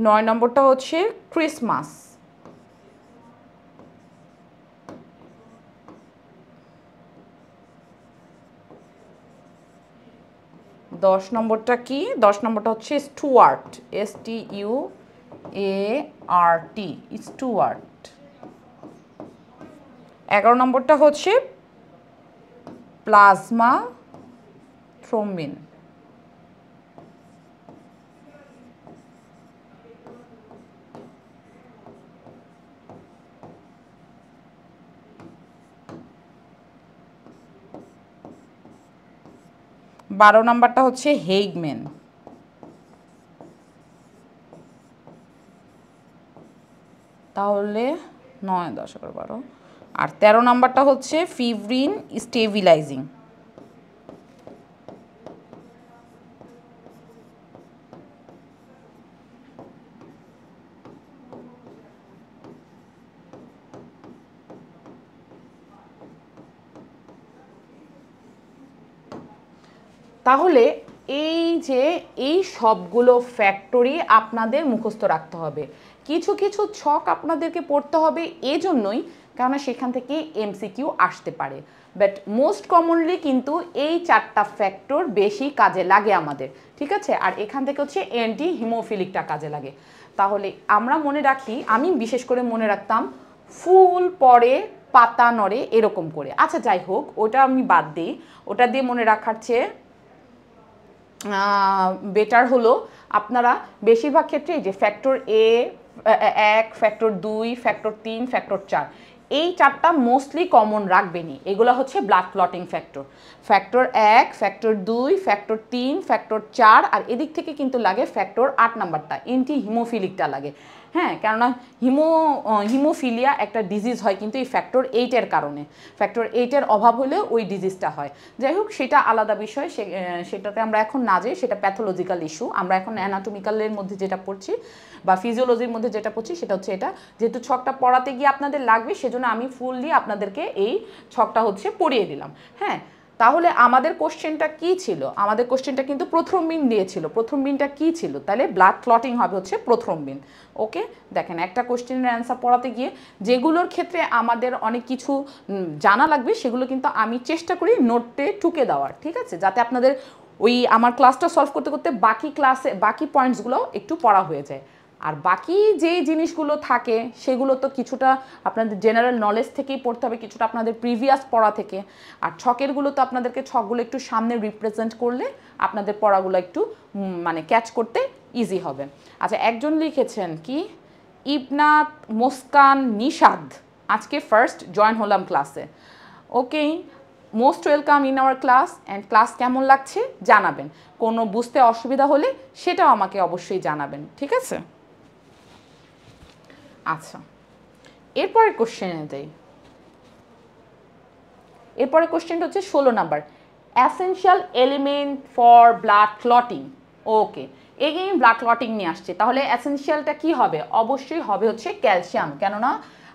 নয় নম্বরটা হচ্ছে ক্রিসমাস। দশ নম্বরটা কি? 10 নম্বরটা হচ্ছে স্টুয়ার্ট, STUART, স্টুয়ার্ট। 11 নম্বরটা হচ্ছে প্লাজমা থ্রোম্বিন। বারো নাম্বারটা হচ্ছে হেইগম্যান। তাহলে 9, 10, 11, 12। আর 13 নাম্বারটা হচ্ছে ফিব্রিন স্টেবিলাইজিং। তাহলে এই যে এই সবগুলো ফ্যাক্টরি আপনাদের মুখস্থ রাখতে হবে। কিছু কিছু ছক আপনাদেরকে পড়তে হবে এজন্যই কারণ সেখান থেকে MCQ আসতে পারে, বাট মোস্ট কমনলি কিন্তু এই 4টা ফ্যাক্টর বেশি কাজে লাগে আমাদের, ঠিক আছে। আর এখান থেকে হচ্ছে অ্যান্টি হিমোফিলিকটা কাজে লাগে। তাহলে আমরা মনে রাখি, আমি বিশেষ করে মনে রাখতাম ফুল পরে পাতা নড়ে এরকম করে। আচ্ছা যাই হোক, ওটা আমি বাদ দিই, ওটা দিয়ে মনে রাখার চেয়ে বেটার হলো আপনারা বেশিরভাগ ক্ষেত্রে যে factor A1, factor 2, factor 3, factor 4, এই 4টা মোস্টলি কমন রাখবেনই। এগুলো হচ্ছে blood clotting factor. Factor 1, factor 2, factor 3, factor 4, আর এদিক থেকে কিন্তু লাগে ফ্যাক্টর 8 নাম্বারটা, অ্যান্টি হিমোফিলিকটা লাগে। হ্যাঁ, কেননা হিমোফিলিয়া একটা ডিজিজ হয় কিন্তু এই ফ্যাক্টর 8-এর কারণে। ফ্যাক্টর 8-এর অভাব হলে ওই ডিজিজটা হয়। যাই হোক, সেটা আলাদা বিষয়, সেটাতে আমরা এখন না যাই, সেটা প্যাথোলজিক্যাল ইস্যু। আমরা এখন অ্যানাটমিক্যালের মধ্যে যেটা পড়ছি বা ফিজিওলজির মধ্যে যেটা পড়ছি সেটা হচ্ছে এটা। যেহেতু ছকটা পড়াতে গিয়ে আপনাদের লাগবে, সেজন্য আমি ফুললি আপনাদেরকে এই ছকটা হচ্ছে পড়িয়ে দিলাম। হ্যাঁ, তাহলে আমাদের কোশ্চেনটা কি ছিল? আমাদের কোশ্চেনটা কিন্তু প্রথ্রম্বিন দিয়েছিল। প্রথ্রম্বিনটা কি ছিল? তাহলে ব্লাড ক্লটিং হবে হচ্ছে প্রথ্রম্বিন। ওকে, দেখেন একটা কোশ্চেনের অ্যান্সার পড়াতে গিয়ে যেগুলোর ক্ষেত্রে আমাদের অনেক কিছু জানা লাগবে সেগুলো কিন্তু আমি চেষ্টা করি নোটে টুকে দেওয়ার, ঠিক আছে, যাতে আপনাদের ওই আমার ক্লাসটা সলভ করতে করতে বাকি ক্লাসে বাকি পয়েন্টসগুলো একটু পড়া হয়ে যায়। আর বাকি যে জিনিসগুলো থাকে সেগুলো তো কিছুটা আপনাদের জেনারেল নলেজ থেকেই পড়তে হবে, কিছুটা আপনাদের প্রিভিয়াস পড়া থেকে। আর ছকেরগুলো তো আপনাদেরকে ছকগুলো একটু সামনে রিপ্রেজেন্ট করলে আপনাদের পড়াগুলো একটু মানে ক্যাচ করতে ইজি হবে। আচ্ছা, একজন লিখেছেন কি, ইবনাত মোস্কান নিশাদ, আজকে ফার্স্ট জয়েন হলাম ক্লাসে। Okay, most welcome in our class. And class কেমন লাগছে জানাবেন। কোনো বুঝতে অসুবিধা হলে সেটাও আমাকে অবশ্যই জানাবেন, ঠিক আছে। আচ্ছা, এরপরে কোশ্চেনে যাই। এরপরে কোশ্চেনটা হচ্ছে 16 number, essential element for blood clotting. Okay, again blood clotting নিয়ে আসছে। তাহলে অ্যাসেনশিয়ালটা কি হবে? অবশ্যই হবে হচ্ছে ক্যালসিয়াম, কেননা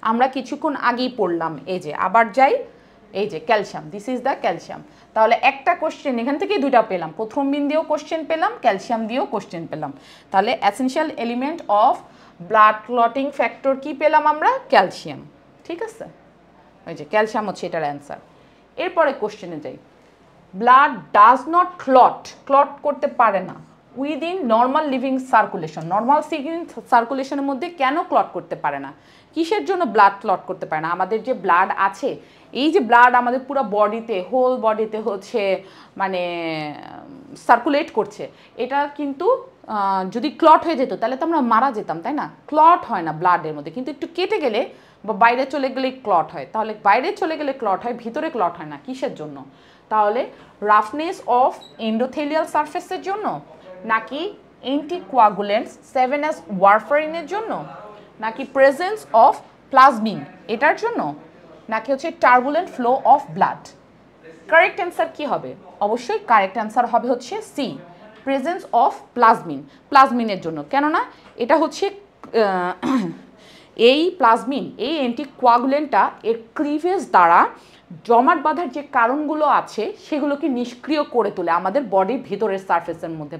আমরা কিছুক্ষণ আগেই পড়লাম। এই যে আবার যাই, এই যে calcium, this is the calcium. তাহলে একটা কোশ্চেন এখান থেকে দুইটা পেলাম, প্রথম বিন দিয়েও কোশ্চেন পেলাম, ক্যালসিয়াম দিয়েও কোশ্চেন পেলাম। তাহলে essential element of blood clotting factor কি পেলাম আমরা? ক্যালসিয়াম। ঠিক আছে, ওই যে ক্যালসিয়াম হচ্ছে এটার অ্যান্সার। এরপরে কোশ্চেনে যাই। ব্লাড ডাজ নট ক্লট করতে পারে না within normal living circulation. Normal সার্কুলেশনের মধ্যে কেন ক্লট করতে পারে না? কিসের জন্য ব্লাড ক্লট করতে পারে না? আমাদের যে ব্লাড আছে, এই যে ব্লাড আমাদের পুরো বডিতে, হোল বডিতে হচ্ছে মানে সার্কুলেট করছে, এটা কিন্তু যদি ক্লট হয়ে যেত তাহলে তো আমরা মারা যেতাম, তাই না? ক্লট হয় না ব্লাডের মধ্যে, কিন্তু একটু কেটে গেলে বা বাইরে চলে গেলে ক্লট হয়। তাহলে বাইরে চলে গেলে ক্লট হয়, ভিতরে ক্লট হয় না। কিসের জন্য? তাহলে রাফনেস অফ এন্ডোথেলিয়াল সারফেসের জন্য, নাকি অ্যান্টিকোয়াগুলেন্টস 7S ওয়ারফারিনের জন্য, নাকি প্রেজেন্স অফ প্লাজমিন এটার জন্য, নাকি হচ্ছে turbulent flow of blood? Correct answer কি হবে? অবশ্যই কারেক্ট অ্যান্সার হবে হচ্ছে সি, প্রেজেন্স অফ প্লাজমিনের জন্য। কেননা এটা হচ্ছে এই প্লাজমিন, এই অ্যান্টিকোয়াগুলেন্টটা এর ক্লিভেজ দ্বারা জমাট বাঁধার যে কারণগুলো আছে সেগুলোকে নিষ্ক্রিয় করে তোলে আমাদের বডির ভিতরের সারফেসের মধ্যে,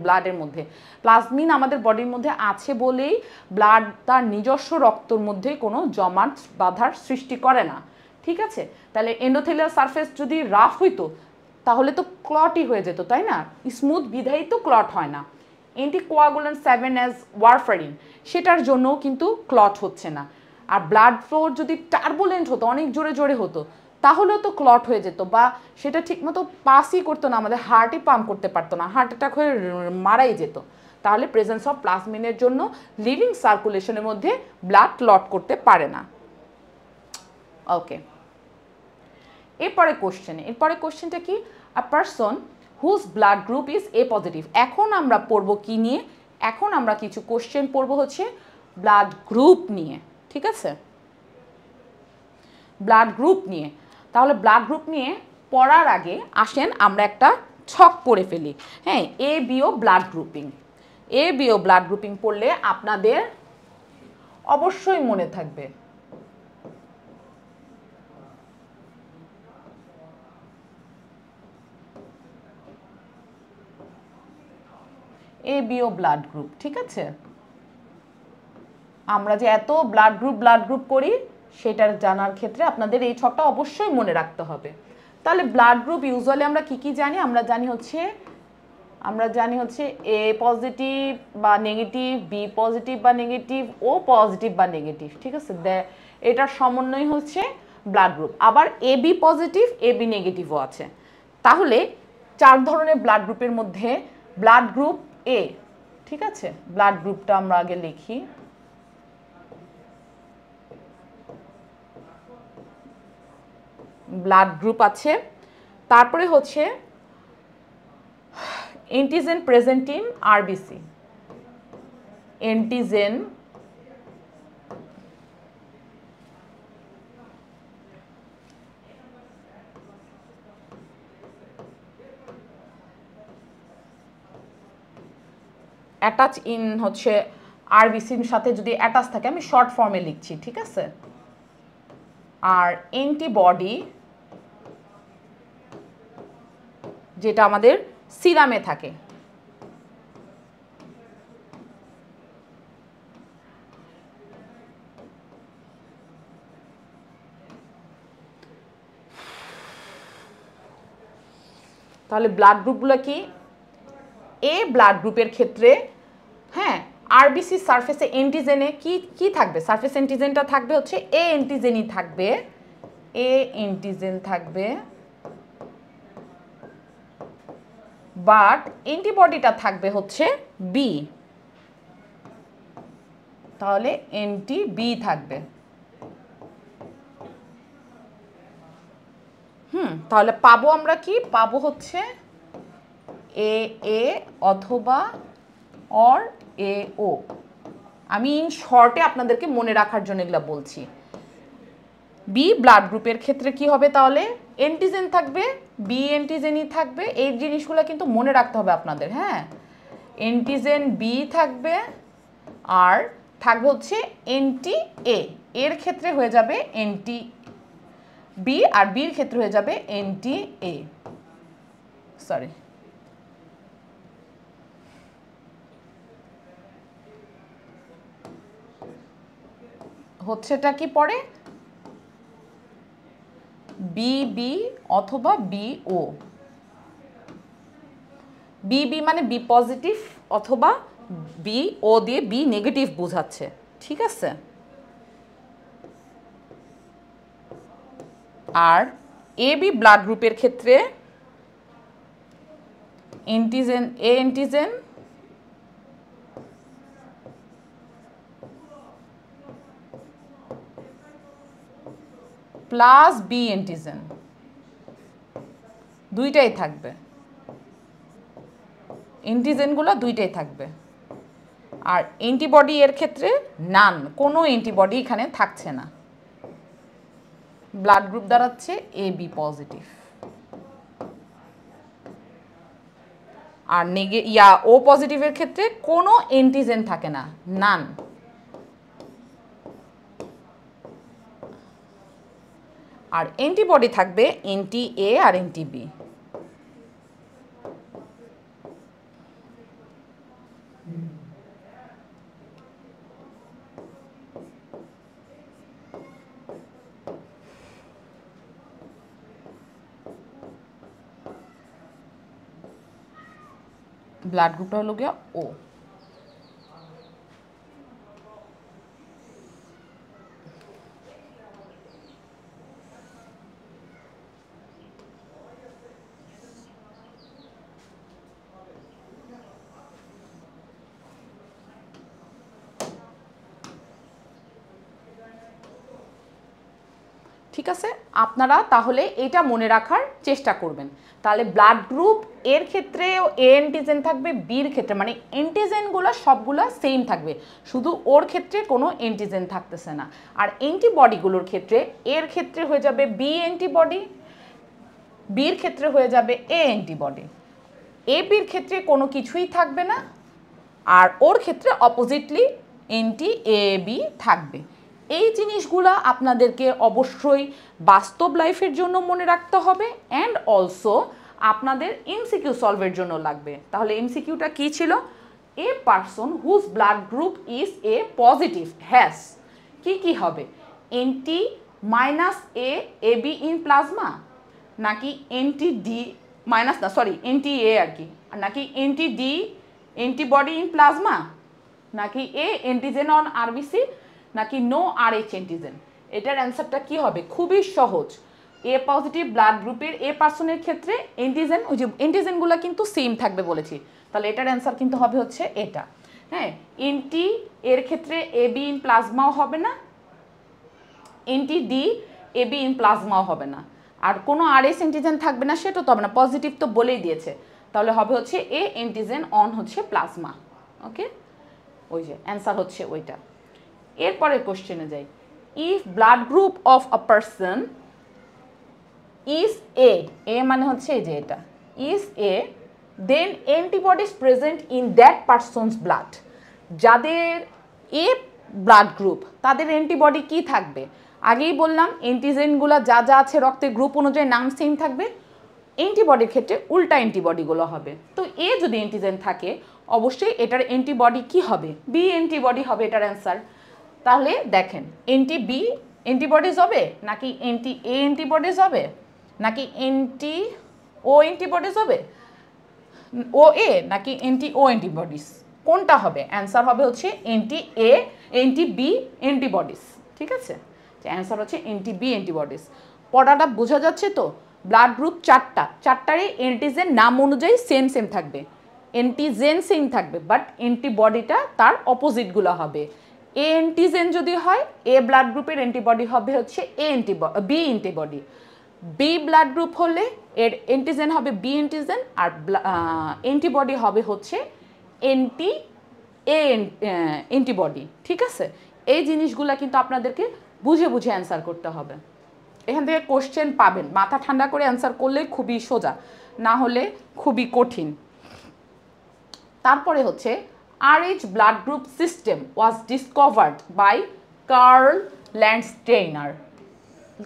ব্লাডের মধ্যে। প্লাজমিন আমাদের বডির মধ্যে আছে বলেই ব্লাড তার নিজস্ব রক্তর মধ্যে কোনো জমাট বাঁধার সৃষ্টি করে না। ঠিক আছে, তাহলে এন্ডোথেলিয়াল সারফেস যদি রাফ হইতো তাহলে তো ক্লটই হয়ে যেত, তাই না? স্মুথ বিধায়ী তো ক্লট হয় না। অ্যান্টিকোয়াগুলেন্ট 7S ওয়ারফারিন সেটার জন্যও কিন্তু ক্লট হচ্ছে না। আর ব্লাড ফ্লো যদি টার্বুলেন্ট হতো, অনেক জোরে জোরে হতো, তাহলেও তো ক্লট হয়ে যেত, বা সেটা ঠিকমতো পাসই করতো না, আমাদের হার্টই পাম্প করতে পারতো না, হার্ট অ্যাটাক হয়ে মারাই যেত। তাহলে প্রেজেন্স অফ প্লাজমিনের জন্য লিভিং সার্কুলেশনের মধ্যে ব্লাড ক্লট করতে পারে না। ওকে, এরপরে কোশ্চেনটা কি? A person whose blood group is A positive. এখন আমরা পড়ব কি নিয়ে? এখন আমরা কিছু কোশ্চেন পড়ব হচ্ছে ব্লাড গ্রুপ নিয়ে। ঠিক আছে, ব্লাড গ্রুপ নিয়ে। তাহলে ব্লাড গ্রুপ নিয়ে পড়ার আগে আসেন আমরা একটা ছক পড়ে ফেলি। হ্যাঁ, এ বিও ব্লাড গ্রুপিং পড়লে আপনাদের অবশ্যই মনে থাকবে। এ বিও ব্লাড গ্রুপ, ঠিক আছে? আমরা যে এত ব্লাড গ্রুপ করি সেটার জানার ক্ষেত্রে আপনাদের এই ছকটা অবশ্যই মনে রাখতে হবে। তাহলে ব্লাড গ্রুপ ইউজুয়ালি আমরা কি জানি? আমরা জানি হচ্ছে এ পজিটিভ বা নেগেটিভ, বি পজিটিভ বা নেগেটিভ, ও পজিটিভ বা নেগেটিভ। ঠিক আছে, এটার সমন্বয় হচ্ছে ব্লাড গ্রুপ। আবার A B positive, A B নেগেটিভও আছে। তাহলে 4 ধরনের ব্লাড গ্রুপের মধ্যে ব্লাড গ্রুপ এ, ঠিক আছে, ব্লাড গ্রুপটা আমরা আগে লিখি। ব্লাড গ্রুপ আছে, তারপরে হচ্ছে antigen present in RBC, antigen attach in হচ্ছে আরবিসির সাথে যদি অ্যাটাচ থাকে, আমি শর্ট ফর্মে লিখছি, ঠিক আছে। আর অ্যান্টিবডি যেটা আমাদের সিরামে থাকে। তাহলে ব্লাড গ্রুপগুলো কি? এ ব্লাড গ্রুপের ক্ষেত্রে, হ্যাঁ, আরবিসি সারফেসে অ্যান্টিজেনে কি থাকবে? সারফেস অ্যান্টিজেনটা থাকবে হচ্ছে এ অ্যান্টিজেনই থাকবে, এ অ্যান্টিজেন থাকবে, বাট অ্যান্টিবডিটা থাকবে হচ্ছে বি। তাহলে অ্যান্টি বি থাকবে। তাহলে পাবো আমরা কি? পাবো হচ্ছে এ এ অথবা অর এ ও। আমি ইন শর্টে আপনাদেরকে মনে রাখার জন্য এগুলো বলছি। বি ব্লাড গ্রুপের ক্ষেত্রে কি হবে? তাহলে অ্যান্টিজেন থাকবে, বি অ্যান্টিজেনই থাকবে। এই জিনিসগুলো কিন্তু মনে রাখতে হবে আপনাদের। হ্যাঁ, অ্যান্টিজেন বি থাকবে, আর থাকবে হচ্ছে অ্যান্টি এ। এর ক্ষেত্রে হয়ে যাবে অ্যান্টি বি, আর বির ক্ষেত্রে হয়ে যাবে অ্যান্টি এ। সরি, হচ্ছেটা কি পড়ে বিবি অথবা বিও। বিবি মানে বি পজিটিভ অথবা বিও দিয়ে বি নেগেটিভ বোঝাচ্ছে, ঠিক আছে। আর এ বি ব্লাড গ্রুপের ক্ষেত্রে এন্টিজেন এ এন্টিজেন প্লাস বি এন্টিজেন দুইটাই থাকবে, এন্টিজেনগুলো দুইটাই থাকবে। আর অ্যান্টিবডি এর ক্ষেত্রে নান, কোনো অ্যান্টিবডি এখানে থাকছে না, ব্লাড গ্রুপ দাঁড়াচ্ছে এ বি পজিটিভ। আর ও পজিটিভের ক্ষেত্রে কোনো অ্যান্টিজেন থাকে না, নান। আর অ্যান্টিবডি থাকবে অ্যান্টি এ আর অ্যান্টি বি। ব্লাড গ্রুপটা হলো গিয়া ও। ঠিক আছে, আপনারা তাহলে এটা মনে রাখার চেষ্টা করবেন। তাহলে ব্লাড গ্রুপ এর ক্ষেত্রেও এ অ্যান্টিজেন থাকবে, বির ক্ষেত্রে মানে অ্যান্টিজেনগুলো সবগুলো সেম থাকবে, শুধু ওর ক্ষেত্রে কোনো অ্যান্টিজেন থাকতেছে না। আর অ্যান্টিবডিগুলোর ক্ষেত্রে এর ক্ষেত্রে হয়ে যাবে বি অ্যান্টিবডি, বির ক্ষেত্রে হয়ে যাবে এ অ্যান্টিবডি, এ বির ক্ষেত্রে কোনো কিছুই থাকবে না, আর ওর ক্ষেত্রে অপোজিটলি অ্যান্টি এ বি থাকবে। এই জিনিসগুলো আপনাদেরকে অবশ্যই বাস্তব লাইফের জন্য মনে রাখতে হবে, অ্যান্ড অলসো আপনাদের এমসিকিউ সলভের জন্য লাগবে। তাহলে এমসিকিউটা কী ছিল? A person whose blood group is A positive has কি কি হবে? Anti minus A B in plasma, নাকি এন্টি ডি মাইনাস না সরি এন্টি এ আর কি, নাকি anti D antibody in plasma, নাকি এ অ্যান্টিজেন অন আরবিসি, নাকি নো আর এইচ অ্যান্টিজেন। এটার অ্যান্সারটা কি হবে? খুবই সহজ। এ পজিটিভ ব্লাড গ্রুপের এ পার্সনের ক্ষেত্রে অ্যান্টিজেন, ওই যে অ্যান্টিজেনগুলো কিন্তু সেম থাকবে বলেছি, তাহলে এটার অ্যান্সার কিন্তু হবে হচ্ছে এটা। হ্যাঁ, এন্টি এর ক্ষেত্রে এ বি ইন প্লাজমাও হবে না, anti D A B in প্লাজমাও হবে না, আর কোনো আর এস অ্যান্টিজেন থাকবে না, সেটা তো হবে না, পজিটিভ তো বলেই দিয়েছে। তাহলে হবে হচ্ছে এ অ্যান্টিজেন অন হচ্ছে প্লাজমা। ওকে, ওই যে অ্যান্সার হচ্ছে ওইটা। এরপরের কোশ্চেনে যাই। If blood group of a person is A মানে হচ্ছে এই যে এটা is A, then antibodies present in that person's blood. যাদের এ ব্লাড গ্রুপ তাদের অ্যান্টিবডি কি থাকবে? আগেই বললাম অ্যান্টিজেনগুলো যা যা আছে রক্তের গ্রুপ অনুযায়ী নাম সেম থাকবে, অ্যান্টিবডির ক্ষেত্রে উল্টা অ্যান্টিবডিগুলো হবে। তো এ যদি অ্যান্টিজেন থাকে অবশ্যই এটার অ্যান্টিবডি কি হবে? বি অ্যান্টিবডি হবে এটার অ্যান্সার। তাহলে দেখেন অ্যান্টি বি অ্যান্টিবডিজ হবে, নাকি অ্যান্টি এ অ্যান্টিবডিজ হবে, নাকি অ্যান্টি ও অ্যান্টিবডিজ হবে, ও এ নাকি অ্যান্টি ও অ্যান্টিবডিজ, কোনটা হবে? অ্যান্সার হবে হচ্ছে anti A anti B antibodies. ঠিক আছে, অ্যান্সার হচ্ছে অ্যান্টি বি অ্যান্টিবডিজ। পড়াটা বোঝা যাচ্ছে তো? ব্লাড গ্রুপ চারটারই অ্যান্টিজেন নাম অনুযায়ী সেম সেম থাকবে, অ্যান্টিজেন সেম থাকবে, বাট অ্যান্টিবডিটা তার অপোজিটগুলো হবে। এ অ্যান্টিজেন যদি হয় এ ব্লাড গ্রুপের অ্যান্টিবডি হবে হচ্ছে B antibody, B blood group হলে এর অ্যান্টিজেন হবে বি অ্যান্টিজেন, আর অ্যান্টিবডি হবে হচ্ছে অ্যান্টি এ অ্যান্টিবডি। ঠিক আছে, এই জিনিসগুলো কিন্তু আপনাদেরকে বুঝে বুঝে অ্যান্সার করতে হবে। এখান থেকে কোশ্চেন পাবেন, মাথা ঠান্ডা করে অ্যান্সার করলেই খুবই সোজা, না হলে খুবই কঠিন। তারপরে হচ্ছে RH blood group system was discovered by Karl Landsteiner.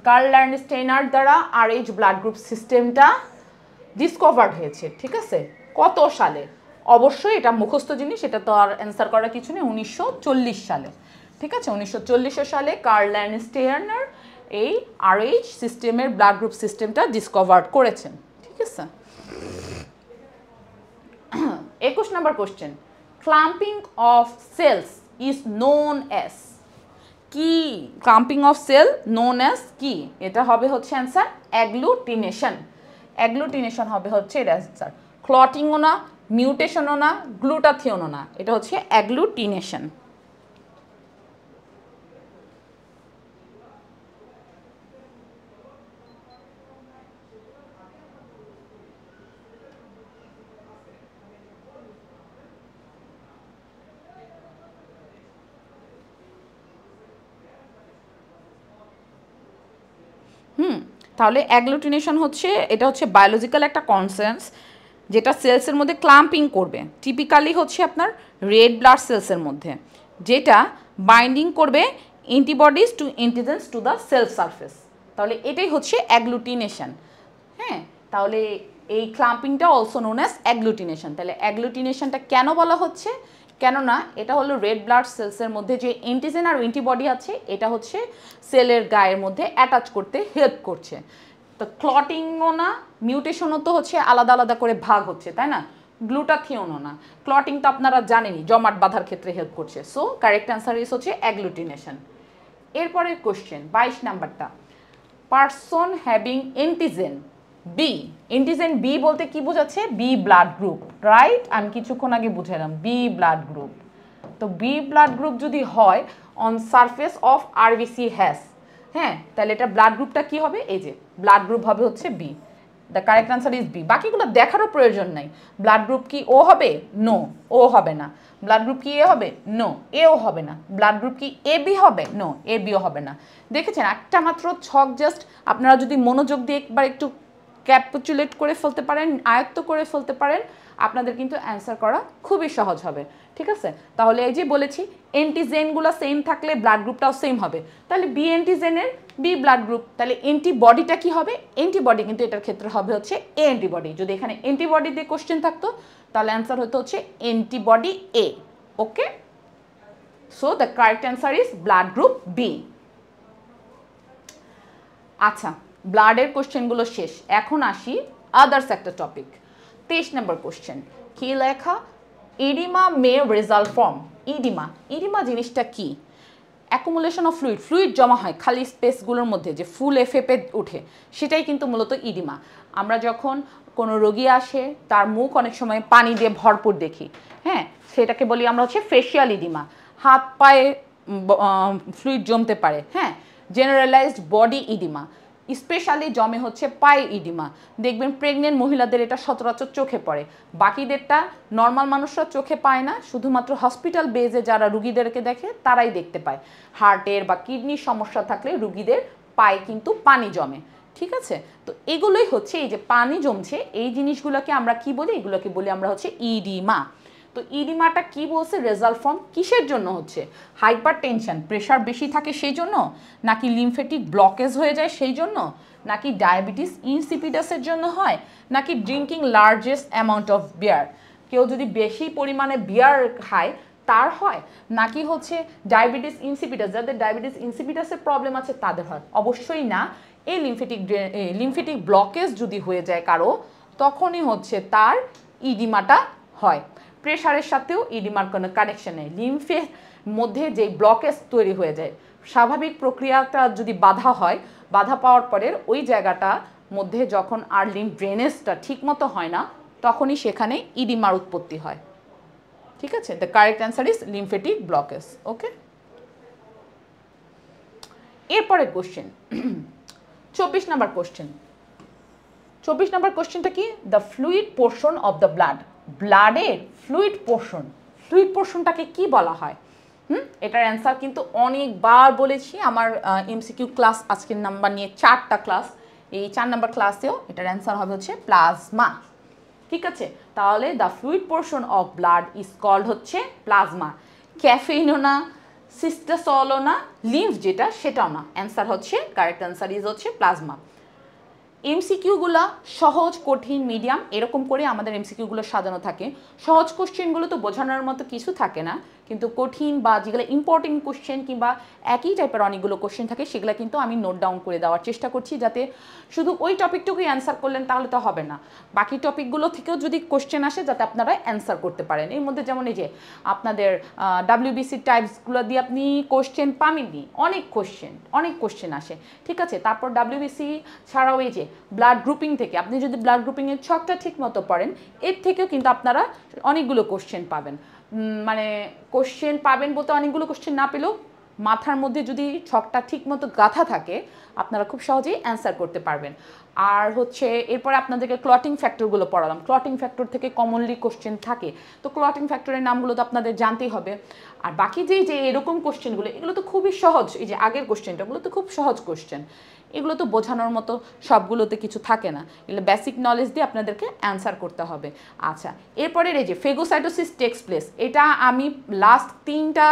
Karl Landsteiner দ্বারা RH ব্লাড গ্রুপ সিস্টেমটা ডিসকভার্ড হয়েছে। ঠিক আছে, কত সালে? অবশ্যই এটা মুখস্থ জিনিস, এটা তো আর অ্যান্সার করার কিছু নেই, 1940 সালে। ঠিক আছে, 1940 সালে কার্ল ল্যান্ডস্টেয়ারনার এই RH সিস্টেমের ব্লাড গ্রুপ সিস্টেমটা ডিসকভার করেছেন। ঠিক আছে, 21 number question, clumping of cells is known as, কি clumping of cell known as কি? এটা হবে হচ্ছে অ্যান্সার অ্যাগ্লুটিনেশন। অ্যাগ্লুটিনেশন হবে হচ্ছে এর অ্যান্সার। ক্লটিংও না, মিউটেশনও না, গ্লুটাথিয়নও না, এটা হচ্ছে অ্যাগ্লুটিনেশন। তাহলে অ্যাগ্লুটিনেশন হচ্ছে, এটা হচ্ছে বায়োলজিক্যাল একটা কনসেন্স যেটা সেলসের মধ্যে ক্লাম্পিং করবে, টিপিক্যালি হচ্ছে আপনার রেড ব্লাড সেলসের মধ্যে, যেটা বাইন্ডিং করবে antibodies to antigens to the cell surface. তাহলে এটাই হচ্ছে অ্যাগ্লুটিনেশন। হ্যাঁ, তাহলে এই ক্লাম্পিংটা অলসো নোন অ্যাজ অ্যাগ্লুটিনেশন। তাহলে অ্যাগ্লুটিনেশনটা কেন বলা হচ্ছে? কেননা এটা হলো রেড ব্লাড সেলসের মধ্যে যে অ্যান্টিজেন আর অ্যান্টিবডি আছে, এটা হচ্ছে সেলের গায়ের মধ্যে অ্যাটাচ করতে হেল্প করছে। তো ক্লটিংও না, মিউটেশনও তো হচ্ছে আলাদা আলাদা করে ভাগ হচ্ছে, তাই না? গ্লুটাথিয়নও না। ক্লটিং তো আপনারা জানেনই জমাট বাঁধার ক্ষেত্রে হেল্প করছে। সো কারেক্ট অ্যান্সার ইজ হচ্ছে অ্যাগ্লুটিনেশন। এরপরে কোশ্চেন 22 নাম্বারটা, person having antigen B, antigen B বলতে কি বোঝাচ্ছে? B blood group, right? আমি কিছুক্ষণ আগে বুঝালাম বি ব্লাড গ্রুপ। তো বি ব্লাড গ্রুপ যদি হয় on surface of RBC has, হ্যাঁ, তাহলে এটা ব্লাড গ্রুপটা কি হবে? এই যে ব্লাড গ্রুপ হবে হচ্ছে B. The correct answer is B. বাকিগুলো দেখারও প্রয়োজন নাই। ব্লাড গ্রুপ কি ও হবে? নো, ও হবে না। ব্লাড গ্রুপ কি এ হবে? নো, এও হবে না। ব্লাড গ্রুপ কি এ বি হবে? নো, এ বিও হবে না। দেখেছেন, একটা মাত্র ছক, জাস্ট আপনারা যদি মনোযোগ দিয়ে একবার একটু ক্যাপচুলেট করে ফেলতে পারেন, আয়ত্ত করে ফেলতে পারেন, আপনাদের কিন্তু অ্যান্সার করা খুবই সহজ হবে। ঠিক আছে, তাহলে এই যে বলেছি অ্যান্টিজেনগুলো সেম থাকলে ব্লাড গ্রুপটাও সেম হবে। তাহলে বি অ্যান্টিজেনের বি ব্লাড গ্রুপ, তাহলে অ্যান্টিবডিটা কি হবে? অ্যান্টিবডি, কিন্তু এটার ক্ষেত্রে হবে হচ্ছে এ অ্যান্টিবডি। যদি এখানে অ্যান্টিবডি দিয়ে কোশ্চেন থাকতো তাহলে অ্যান্সার হতো হচ্ছে antibody A. Okay, so the correct answer is blood group B. আচ্ছা, ব্লাডের কোশ্চেনগুলো শেষ, এখন আসি আদার্স একটা টপিক। 23 নম্বর কোশ্চেন, কি লেখা? Oedema may result from, oedema, oedema জিনিসটা কি? অ্যাকুমুলেশন অফ ফ্লুইড, ফ্লুইড জমা হয় খালি স্পেসগুলোর মধ্যে, যে ফুল এফেপে উঠে, সেটাই কিন্তু মূলত ইডিমা। আমরা যখন কোনো রোগী আসে তার মুখ অনেক সময় পানি দিয়ে ভরপুর দেখি, হ্যাঁ, সেটাকে বলি আমরা হচ্ছে ফেশিয়াল ইডিমা। হাত পায়ে ফ্লুইড জমতে পারে, হ্যাঁ, জেনারেলাইজড বডি ইডিমা। স্পেশালি জমে হচ্ছে পায়ে ইডিমা। দেখবেন প্রেগনেন্ট মহিলাদের এটা সচরাচর চোখে পড়ে, বাকিদেরটা নর্মাল মানুষরা চোখে পায় না, শুধুমাত্র হসপিটাল বেজে যারা রুগীদেরকে দেখে তারাই দেখতে পায়। হার্টের বা কিডনির সমস্যা থাকলে রুগীদের পায়ে কিন্তু পানি জমে। ঠিক আছে, তো এগুলোই হচ্ছে এই যে পানি জমছে, এই জিনিসগুলোকে আমরা কি বলি? এগুলোকে বলি আমরা হচ্ছে ইডিমা। তো ইডিমাটা কি বলছে? রেজাল্ট ফ্রম কিসের জন্য হচ্ছে? হাইপার টেনশন, প্রেশার বেশি থাকে সেই জন্য, নাকি লিমফেটিক ব্লকেজ হয়ে যায় সেই জন্য, নাকি ডায়াবেটিস ইনসিপিডাসের জন্য হয়, নাকি ড্রিঙ্কিং লার্জেস্ট অ্যামাউন্ট অফ বিয়ার, কেউ যদি বেশি পরিমাণে বিয়ার খায় তার হয়, নাকি হচ্ছে ডায়াবেটিস ইনসিপিডাস, যাদের ডায়াবেটিস ইনসিপিডাসের প্রবলেম আছে তাদের হয়? অবশ্যই না। এই লিমফেটিক ব্লকেজ যদি হয়ে যায় কারো, তখনই হচ্ছে তার ইডিমাটা হয়। প্রেশারের সাথেও ইডিমার কোনো কানেকশন নেই। লিমফের মধ্যে যে ব্লকেজ তৈরি হয়ে যায়, স্বাভাবিক প্রক্রিয়াটা যদি বাধা হয়, বাধা পাওয়ার পরে ওই জায়গাটা মধ্যে যখন আর লিম্ফ ড্রেনেজটা ঠিকমতো হয় না, তখনই সেখানে ইডিমার উৎপত্তি হয়। ঠিক আছে, the correct answer is lymphatic blockage. Okay, এরপরে কোশ্চেন 24 নাম্বার কোশ্চেন। 24 নাম্বার কোশ্চেনটা কি? The fluid portion of the blood, ব্লাডের ফ্লুইড পোর্শন, ফ্লুইড পোর্শনটাকে কি বলা হয়? এটার অ্যান্সার কিন্তু অনেকবার বলেছি আমার এমসিকিউ ক্লাস, আজকের নাম্বার নিয়ে 4টা ক্লাস, এই 4 নাম্বার ক্লাসেও এটার অ্যান্সার হবে হচ্ছে প্লাজমা। ঠিক আছে, তাহলে the fluid portion of blood is called হচ্ছে প্লাজমা। ক্যাফেইনও না, সিস্টাসলও না, লিম্ফ যেটা সেটাও না, অ্যান্সার হচ্ছে কারেক্ট অ্যান্সার ইজ হচ্ছে প্লাজমা। এমসিকিউগুলো সহজ, কঠিন, মিডিয়াম এরকম করে আমাদের এমসিকিউগুলো সাজানো থাকে। সহজ কোশ্চেনগুলো তো বোঝানোর মতো কিছু থাকে না, কিন্তু কঠিন বা যেগুলো ইম্পর্টেন্ট কোশ্চেন কিংবা একই টাইপের অনেকগুলো কোশ্চেন থাকে সেগুলো কিন্তু আমি নোট ডাউন করে দেওয়ার চেষ্টা করছি, যাতে শুধু ওই টপিকটুকুই অ্যান্সার করলেন তাহলে তো হবে না, বাকি টপিকগুলো থেকেও যদি কোশ্চেন আসে যাতে আপনারা অ্যান্সার করতে পারেন। এর মধ্যে যেমন এই যে আপনাদের ডাব্লিউবিসি টাইপসগুলো দিয়ে আপনি কোশ্চেন পাবেননি, অনেক কোশ্চেন আসে, ঠিক আছে। তারপর ডাব্লিউবিসি ছাড়াও এই যে ব্লাড গ্রুপিং থেকে আপনি যদি ব্লাড গ্রুপিংয়ের ছকটা ঠিক মতো পড়েন, এর থেকেও কিন্তু আপনারা অনেকগুলো কোশ্চেন পাবেন। মানে কোশ্চেন পাবেন বলতে অনেকগুলো কোশ্চেন না পেলেও মাথার মধ্যে যদি ছকটা ঠিক মতো গাঁথা থাকে আপনারা খুব সহজেই অ্যান্সার করতে পারবেন। আর হচ্ছে এরপরে আপনাদেরকে ক্লটিং ফ্যাক্টরগুলো পড়ালাম, ক্লটিং ফ্যাক্টর থেকে কমনলি কোশ্চেন থাকে, তো ক্লটিং ফ্যাক্টরের নামগুলো তো আপনাদের জানতেই হবে। আর বাকি যে এরকম কোশ্চেনগুলো এগুলো তো খুবই সহজ, এই যে আগের কোশ্চেনটাগুলো তো খুব সহজ কোশ্চেন, এগুলো তো বোঝানোর মতো সবগুলোতে কিছু থাকে না, এগুলো বেসিক নলেজ দিয়ে আপনাদেরকে অ্যান্সার করতে হবে। আচ্ছা, এরপরে এই যে ফেগোসাইটোসিস টেক্স প্লেস, এটা আমি লাস্ট 3টা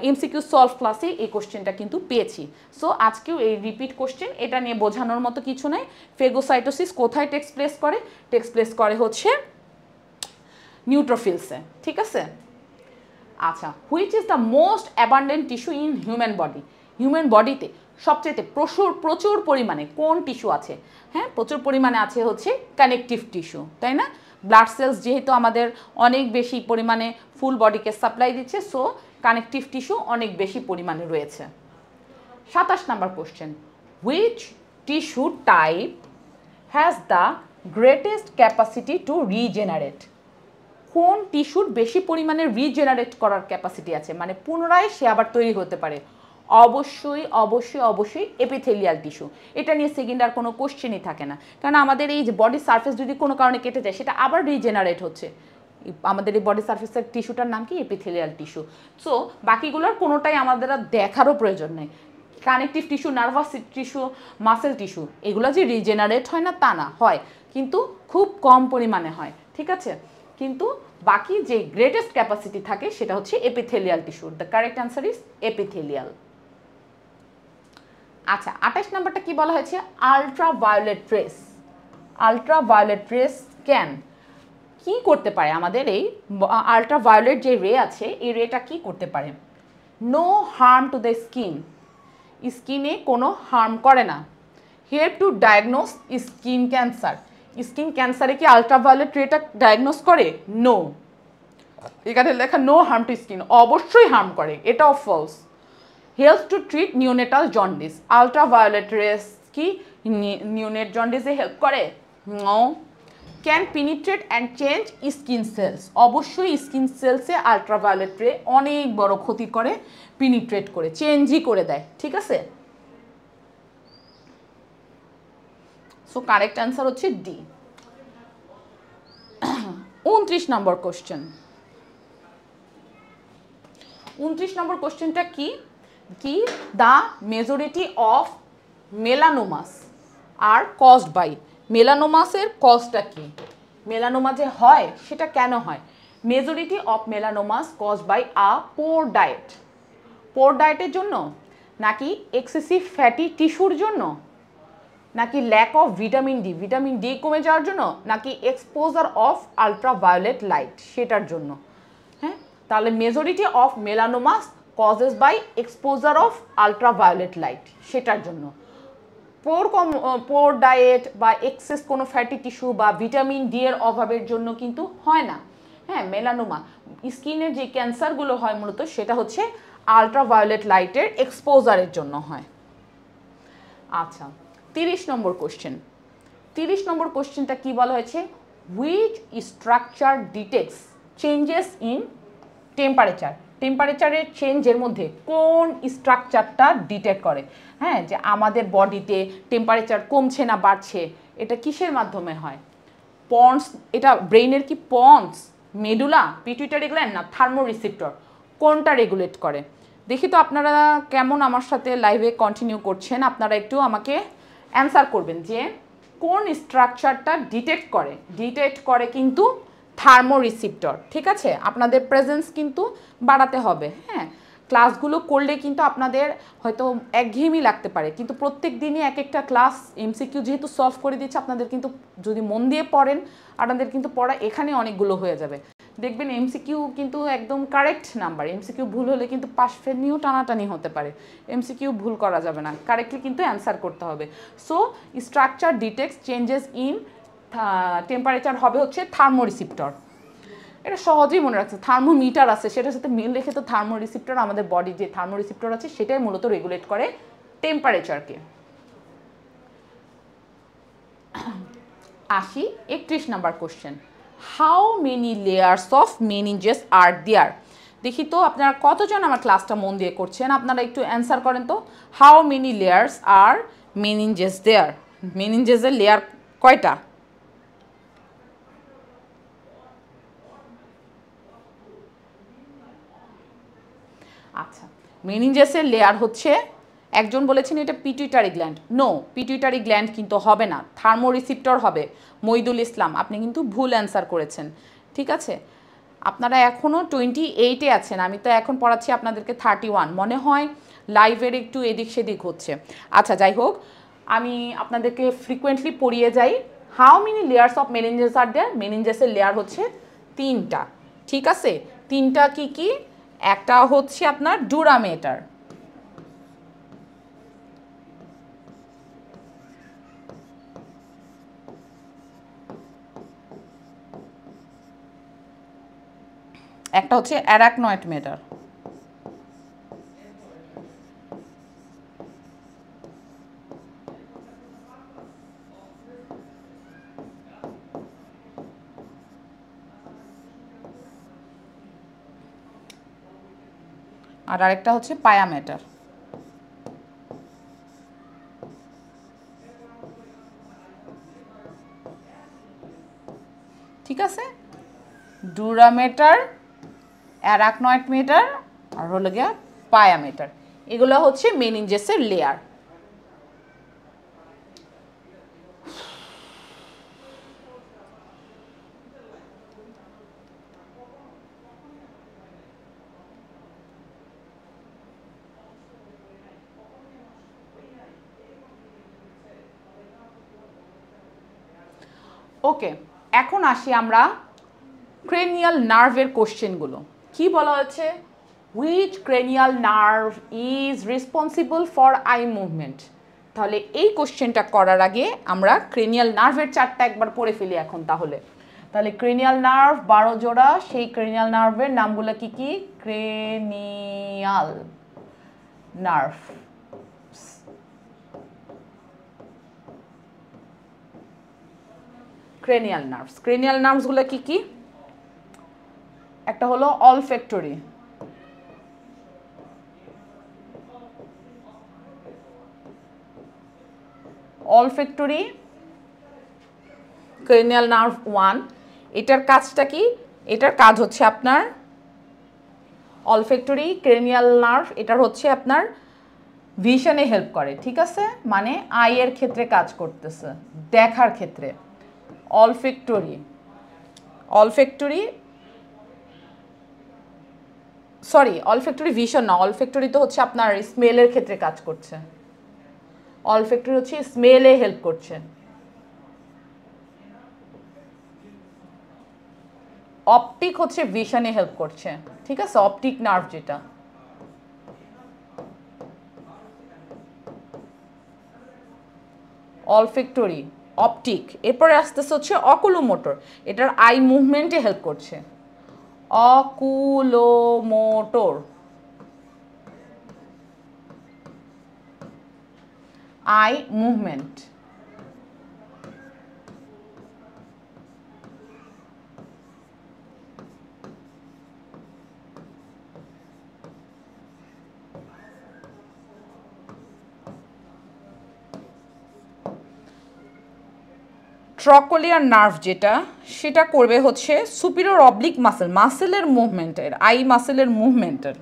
এমসিকিউ সলভ ক্লাসে এই কোশ্চেনটা কিন্তু পেয়েছি। সো আজকেও এই রিপিট কোশ্চেন, এটা নিয়ে বোঝানোর মতো কিছু নেই। ফেগোসাইটোসিস কোথায় টেক্স প্লেস করে হচ্ছে নিউট্রোফিলসে, ঠিক আছে। আচ্ছা, which is the most abundant tissue in human body, human বডিতে সবচেয়ে প্রচুর পরিমাণে কোন টিস্যু আছে? হ্যাঁ, প্রচুর পরিমাণে আছে হচ্ছে কানেকটিভ টিস্যু, তাই না? ব্লাড সেলস যেহেতু আমাদের অনেক বেশি পরিমাণে ফুল বডিকে সাপ্লাই দিচ্ছে, সো কানেকটিভ টিস্যু অনেক বেশি পরিমাণে রয়েছে। 27 number question, which tissue type has the greatest capacity to regenerate? কোন টিস্যুর বেশি পরিমাণে রিজেনারেট করার ক্যাপাসিটি আছে, মানে পুনরায় সে আবার তৈরি হতে পারে? অবশ্যই এপিথেলিয়াল টিস্যু। এটা নিয়ে সেকেন্ড আর কোনো কোশ্চেনই থাকে না, কারণ আমাদের এই যে বডি সারফেস যদি কোনো কারণে কেটে যায় সেটা আবার রিজেনারেট হচ্ছে। আমাদের এই বডি সারফেসের টিস্যুটার নাম কি? Epithelial tissue. সো বাকিগুলোর কোনোটাই আমাদের দেখারও প্রয়োজন নেই। Connective tissue, nervous tissue, muscle tissue, এগুলো যে রিজেনারেট হয় না তা না, হয়, কিন্তু খুব কম পরিমাণে হয়, ঠিক আছে। কিন্তু বাকি যে গ্রেটেস্ট ক্যাপাসিটি থাকে সেটা হচ্ছে এপিথেলিয়াল টিস্যুর। The correct answer is epithelial. আচ্ছা, 28 নাম্বারটা কি বলা হয়েছে? Ultraviolet race. Ultraviolet race can, কি করতে পারে আমাদের এই আলট্রাভায়োলেট যে রে আছে এই রেটা কি করতে পারে? No harm to the skin, স্কিনে কোনো হার্ম করে না। Help to diagnose skin cancer, skin ক্যান্সারে কি আলট্রাভায়োলেট রেটা ডায়াগনোস করে? নো। এখানে লেখা নো হার্ম টু স্কিন, অবশ্যই হার্ম করে, এটাও false. Help to treat neonatal jaundice, ultraviolet rays কি নিওনেট জন্ডিসে হেল্প করে? No. Can penetrate and change skin cells, অবশ্যই স্কিন সেলসে আলট্রাভায়োলেট রে অনেক বড় ক্ষতি করে, পেনিট্রেট করে, চেঞ্জই করে দেয়, ঠিক আছে। সো কারেক্ট অ্যান্সার হচ্ছে ডি। 29 নম্বর কোশ্চেন, 29 নম্বর কোশ্চেনটা কি? The majority of melanomas are caused by, মেলানোমাসের কজটা কি? মেলানোমা যে হয় সেটা কেন হয়? Majority of melanomas caused by a poor diet, poor ডায়েটের জন্য, নাকি এক্সেসিভ ফ্যাটি টিস্যুর জন্য, নাকি lack of vitamin D, vitamin D কমে যাওয়ার জন্য, নাকি এক্সপোজার অফ আলট্রাভায়োলেট লাইট সেটার জন্য? হ্যাঁ, তাহলে majority of melanomas causes by exposure of ultraviolet light সেটার জন্য। পোর ডায়েট বা এক্সেস কোনো ফ্যাটি টিস্যু বা ভিটামিন ডি এর অভাবের জন্য কিন্তু হয় না। হ্যাঁ, মেলানোমা স্কিনের যে ক্যান্সারগুলো হয় মূলত সেটা হচ্ছে আলট্রাভায়োলেট লাইটের এক্সপোজারের জন্য হয়। আচ্ছা, 30 নম্বর কোশ্চেন, 30 নম্বর কোশ্চেনটা কি বলা হয়েছে? Which structure detects changes in temperature, টেম্পারেচারের চেঞ্জের মধ্যে কোন স্ট্রাকচারটা ডিটেক্ট করে? হ্যাঁ, যে আমাদের বডিতে টেম্পারেচার কমছে না বাড়ছে, এটা কিসের মাধ্যমে হয়? পন্স, এটা ব্রেইনের কি পন্স, মেডুলা, পিটুইটারি গ্ল্যান্ড, না থার্মো রিসেপ্টর, কোনটা রেগুলেট করে? দেখি তো আপনারা কেমন আমার সাথে লাইভে কন্টিনিউ করছেন, আপনারা একটু আমাকে অ্যান্সার করবেন যে কোন স্ট্রাকচারটা ডিটেক্ট করে কিন্তু থার্মো রিসেপ্টর, ঠিক আছে। আপনাদের প্রেজেন্স কিন্তু বাড়াতে হবে। হ্যাঁ, ক্লাসগুলো করলে কিন্তু আপনাদের হয়তো একঘেয়েমি লাগতে পারে, কিন্তু প্রত্যেক দিনই এক একটা ক্লাস এমসিকিউ যেহেতু সলভ করে দিচ্ছে, আপনাদের কিন্তু যদি মন দিয়ে পড়েন আপনাদের কিন্তু পড়া এখানে অনেকগুলো হয়ে যাবে। দেখবেন এমসিকিউ কিন্তু একদম কারেক্ট নাম্বার, এমসিকিউ ভুল হলে কিন্তু পাশ ফেল নিয়েও টানাটানি হতে পারে, এমসিকিউ ভুল করা যাবে না, কারেক্টলি কিন্তু অ্যান্সার করতে হবে। So structure detects changes in temperature হবে হচ্ছে থার্মোরিসিপ্টর। এটা সহজেই মনে রাখছে, থার্মোমিটার আছে সেটার সাথে মিল রেখে তো থার্মোরিসিপ্টর, আমাদের বডির যে থার্মোরিসিপ্টর আছে সেটাই মূলত রেগুলেট করে টেম্পারেচারকে। আসি 31 number question, how many layers of meninges are there. দেখি তো আপনারা কতজন আমার ক্লাসটা মন দিয়ে করছেন, আপনারা একটু অ্যান্সার করেন তো। How many layers are meninges there, মেনিনজেসের লেয়ার কয়টা? আচ্ছা, মেনিনজেসের লেয়ার হচ্ছে, একজন বলেছেন এটা pituitary gland, no pituitary gland কিন্তু হবে না, থার্মোরিসিপ্টর হবে। মইদুল ইসলাম আপনি কিন্তু ভুল অ্যান্সার করেছেন, ঠিক আছে। আপনারা এখনও 28-এ আছেন, আমি তো এখন পড়াচ্ছি আপনাদেরকে 31, মনে হয় লাইভের একটু এদিক সেদিক হচ্ছে। আচ্ছা যাই হোক, আমি আপনাদেরকে ফ্রিকোয়েন্টলি পড়িয়ে যাই। How many layers of meninges are there, মেনিনজেসের লেয়ার হচ্ছে 3টা, ঠিক আছে। 3টা কি কি? একটা হচ্ছে আপনার ডুরামেটার, একটা হচ্ছে অ্যারাকনয়েড মেটার, আর আরেকটা হচ্ছে পায়ামেটার। ঠিক আছে, ডুরামেটার, অ্যারাকনয়েড মেটার আর হলো গিয়া পায়ামেটার, এগুলো হচ্ছে মেনিনজেসের লেয়ার। ওকে, এখন আসি আমরা ক্রেনিয়াল নার্ভের কোশ্চেনগুলো। কি বলা হচ্ছে? Which cranial nerve is responsible for eye movement. তাহলে এই কোশ্চেনটা করার আগে আমরা ক্রেনিয়াল নার্ভের চারটা একবার পড়ে ফেলি এখন। তাহলে ক্রেনিয়াল নার্ভ 12 জোড়া, সেই ক্রেনিয়াল নার্ভের নামগুলো কি কি? Cranial nerve, cranial nerves, cranial নার্ভসগুলো কি কি? একটা হলো অলফ্যাক্টরি, অলফ্যাক্টরি ক্রেনিয়াল নার্ভ 1। এটার কাজটা কি? এটার কাজ হচ্ছে আপনার অলফ্যাক্টরি ক্রেনিয়াল নার্ভ, এটার হচ্ছে আপনার ভিশনে হেল্প করে, ঠিক আছে, মানে আইয়ের ক্ষেত্রে কাজ করতেছে, দেখার ক্ষেত্রে। Olfactory, olfactory sorry olfactory vision না, অলফ্যাক্টরি তো হচ্ছে আপনার স্মেলের ক্ষেত্রে কাজ করছে, অলফ্যাক্টরি হচ্ছে স্মেলে হেল্প করছে। অপটিক হচ্ছে ভিশনে হেল্প করছে, ঠিক আছে, অপটিক নার্ভ যেটা। অলফ্যাক্টরি, অপটিক, এরপরে আসতেছে হচ্ছে অকুলোমোটর, এটার আই মুভমেন্টে হেল্প করছে। Oculomotor, eye movement. Trochlear nerve যেটা, সেটা করবে হচ্ছে সুপিরিয়র অবলিক মাসেল, মাসেলের মুভমেন্টের, আই মাসেলের মুভমেন্টের।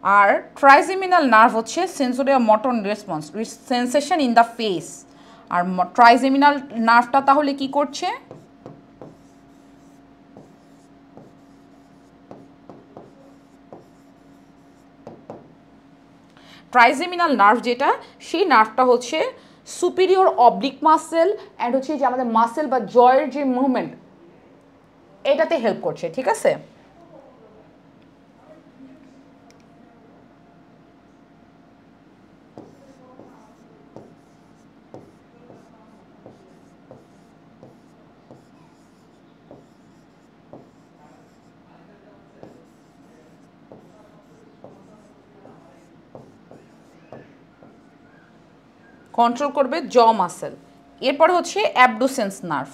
আর ট্রাইজেমিনাল নার্ভ হচ্ছে sensory motor response, sensation in the face. আর ট্রাইজেমিনাল নার্ভটা তাহলে কি করছে? ট্রাইজেমিনাল নার্ভ যেটা, সেই নার্ভটা হচ্ছে সুপিরিয়র অবলিক মাসেল অ্যান্ড হচ্ছে যে আমাদের মাসেল বা জয়ের যে মুভমেন্ট, এটাতে হেল্প করছে। ঠিক আছে, কন্ট্রোল করবে জ মাসেল। এরপরে হচ্ছে অ্যাবডুসেন্স নার্ভ।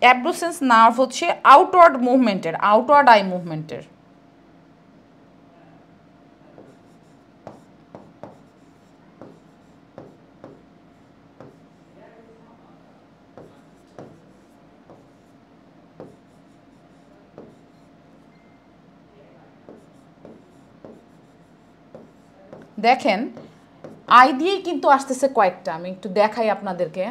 অ্যাবডুসেন্স নার্ভ হচ্ছে আউটওয়ার্ড মুভমেন্টের, আউটওয়ার্ড আই মুভমেন্টের। দেখেন আই দিয়েই কিন্তু আসতেছে কয়েকটা, আমি একটু দেখাই আপনাদেরকে।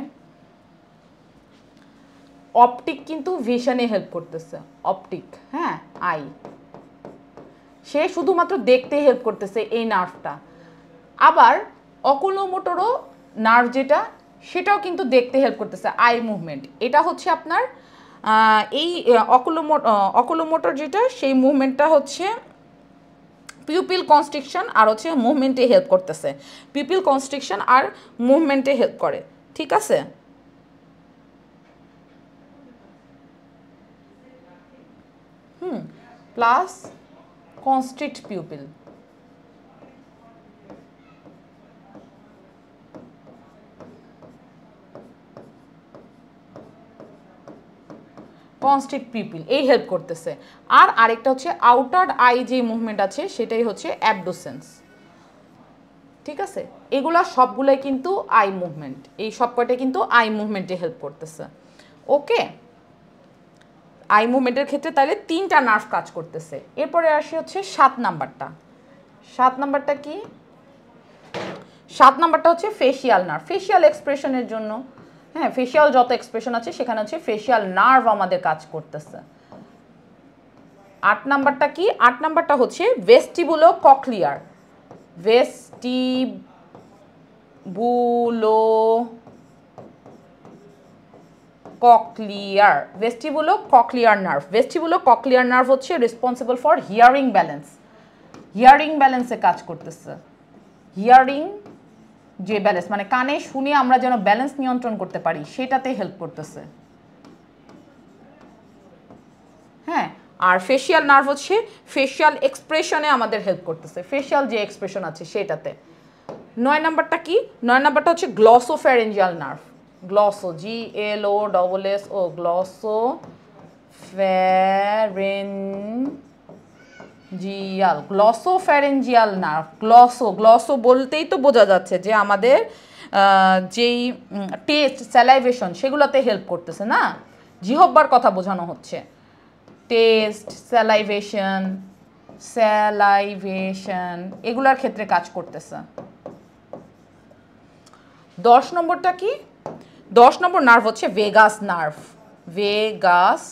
অপটিক কিন্তু ভিশনে হেল্প করতেছে, অপটিক, হ্যাঁ আই, সে শুধুমাত্র দেখতে হেল্প করতেছে এই নার্ভটা। আবার অকুলোমোটরও নার্ভ যেটা, সেটাও কিন্তু দেখতে হেল্প করতেছে, আই মুভমেন্ট। এটা হচ্ছে আপনার এই অকুলোমোটর যেটা, সেই মুভমেন্টটা হচ্ছে পিউপিল কনস্ট্রিকশন আর হচ্ছে মুভমেন্টে হেল্প করতেছে, পিউপিল কনস্ট্রিকশন আর মুভমেন্টে হেল্প করে। ঠিক আছে, plus constrict pupil. Constrict pupil এই হেল্প করতেছে। আর আরেকটা হচ্ছে আউটার আই যে মুভমেন্ট আছে, সেটাই হচ্ছে অ্যাবডুসেন্স। ঠিক আছে, এগুলা সবগুলাই কিন্তু আই মুভমেন্ট, এই সব কয়টা কিন্তু আই মুভমেন্টে হেল্প করতেছে। ওকে, আই মুভমেন্টের ক্ষেত্রে তাহলে 3টা নার্ভ কাজ করতেছে। এরপরে আসি হচ্ছে 7 নাম্বারটা। 7 নাম্বারটা কি? 7 নাম্বারটা হচ্ছে ফেসিয়াল নার্ভ, ফেসিয়াল এক্সপ্রেশনের জন্য। হ্যাঁ, ফেসিয়াল যত এক্সপ্রেশন আছে সেখানে হচ্ছে ফেসিয়াল নার্ভ আমাদের কাজ করতেছে। 8 নাম্বারটা কি? 8 নাম্বারটা হচ্ছে vestibulocochlear, vestibulocochlear, vestibulocochlear nerve. Vestibulocochlear nerve হচ্ছে responsible for hearing balance, hearing ব্যালেন্সে কাজ করতেছে। হিয়ারিং যে ব্যালেন্স, মানে কানে শুনে আমরা যেন ব্যালেন্স নিয়ন্ত্রণ করতে পারি, সেটাতে হেল্প করতেছে। হ্যাঁ, আর ফেসিয়াল নার্ভ হচ্ছে ফেসিয়াল এক্সপ্রেশনে আমাদের হেল্প করতেছে, ফেসিয়াল যে এক্সপ্রেশন আছে সেটাতে। 9 নাম্বারটা কি? 9 নাম্বারটা হচ্ছে glossopharyngeal nerve, glosso, GLOSSO, glossopharyngeal nerve. Glosso বলতেই তো বোঝা যাচ্ছে যে আমাদের যেই টেস্ট, স্যালাইভেশন, সেগুলোতে হেল্প করতেছে না, জিহ্বার কথা বোঝানো হচ্ছে। টেস্ট, স্যালাইভেশন এগুলার ক্ষেত্রে কাজ করতেছে। 10 নম্বরটা কি? 10 নম্বর নার্ভ হচ্ছে vagus nerve, vagus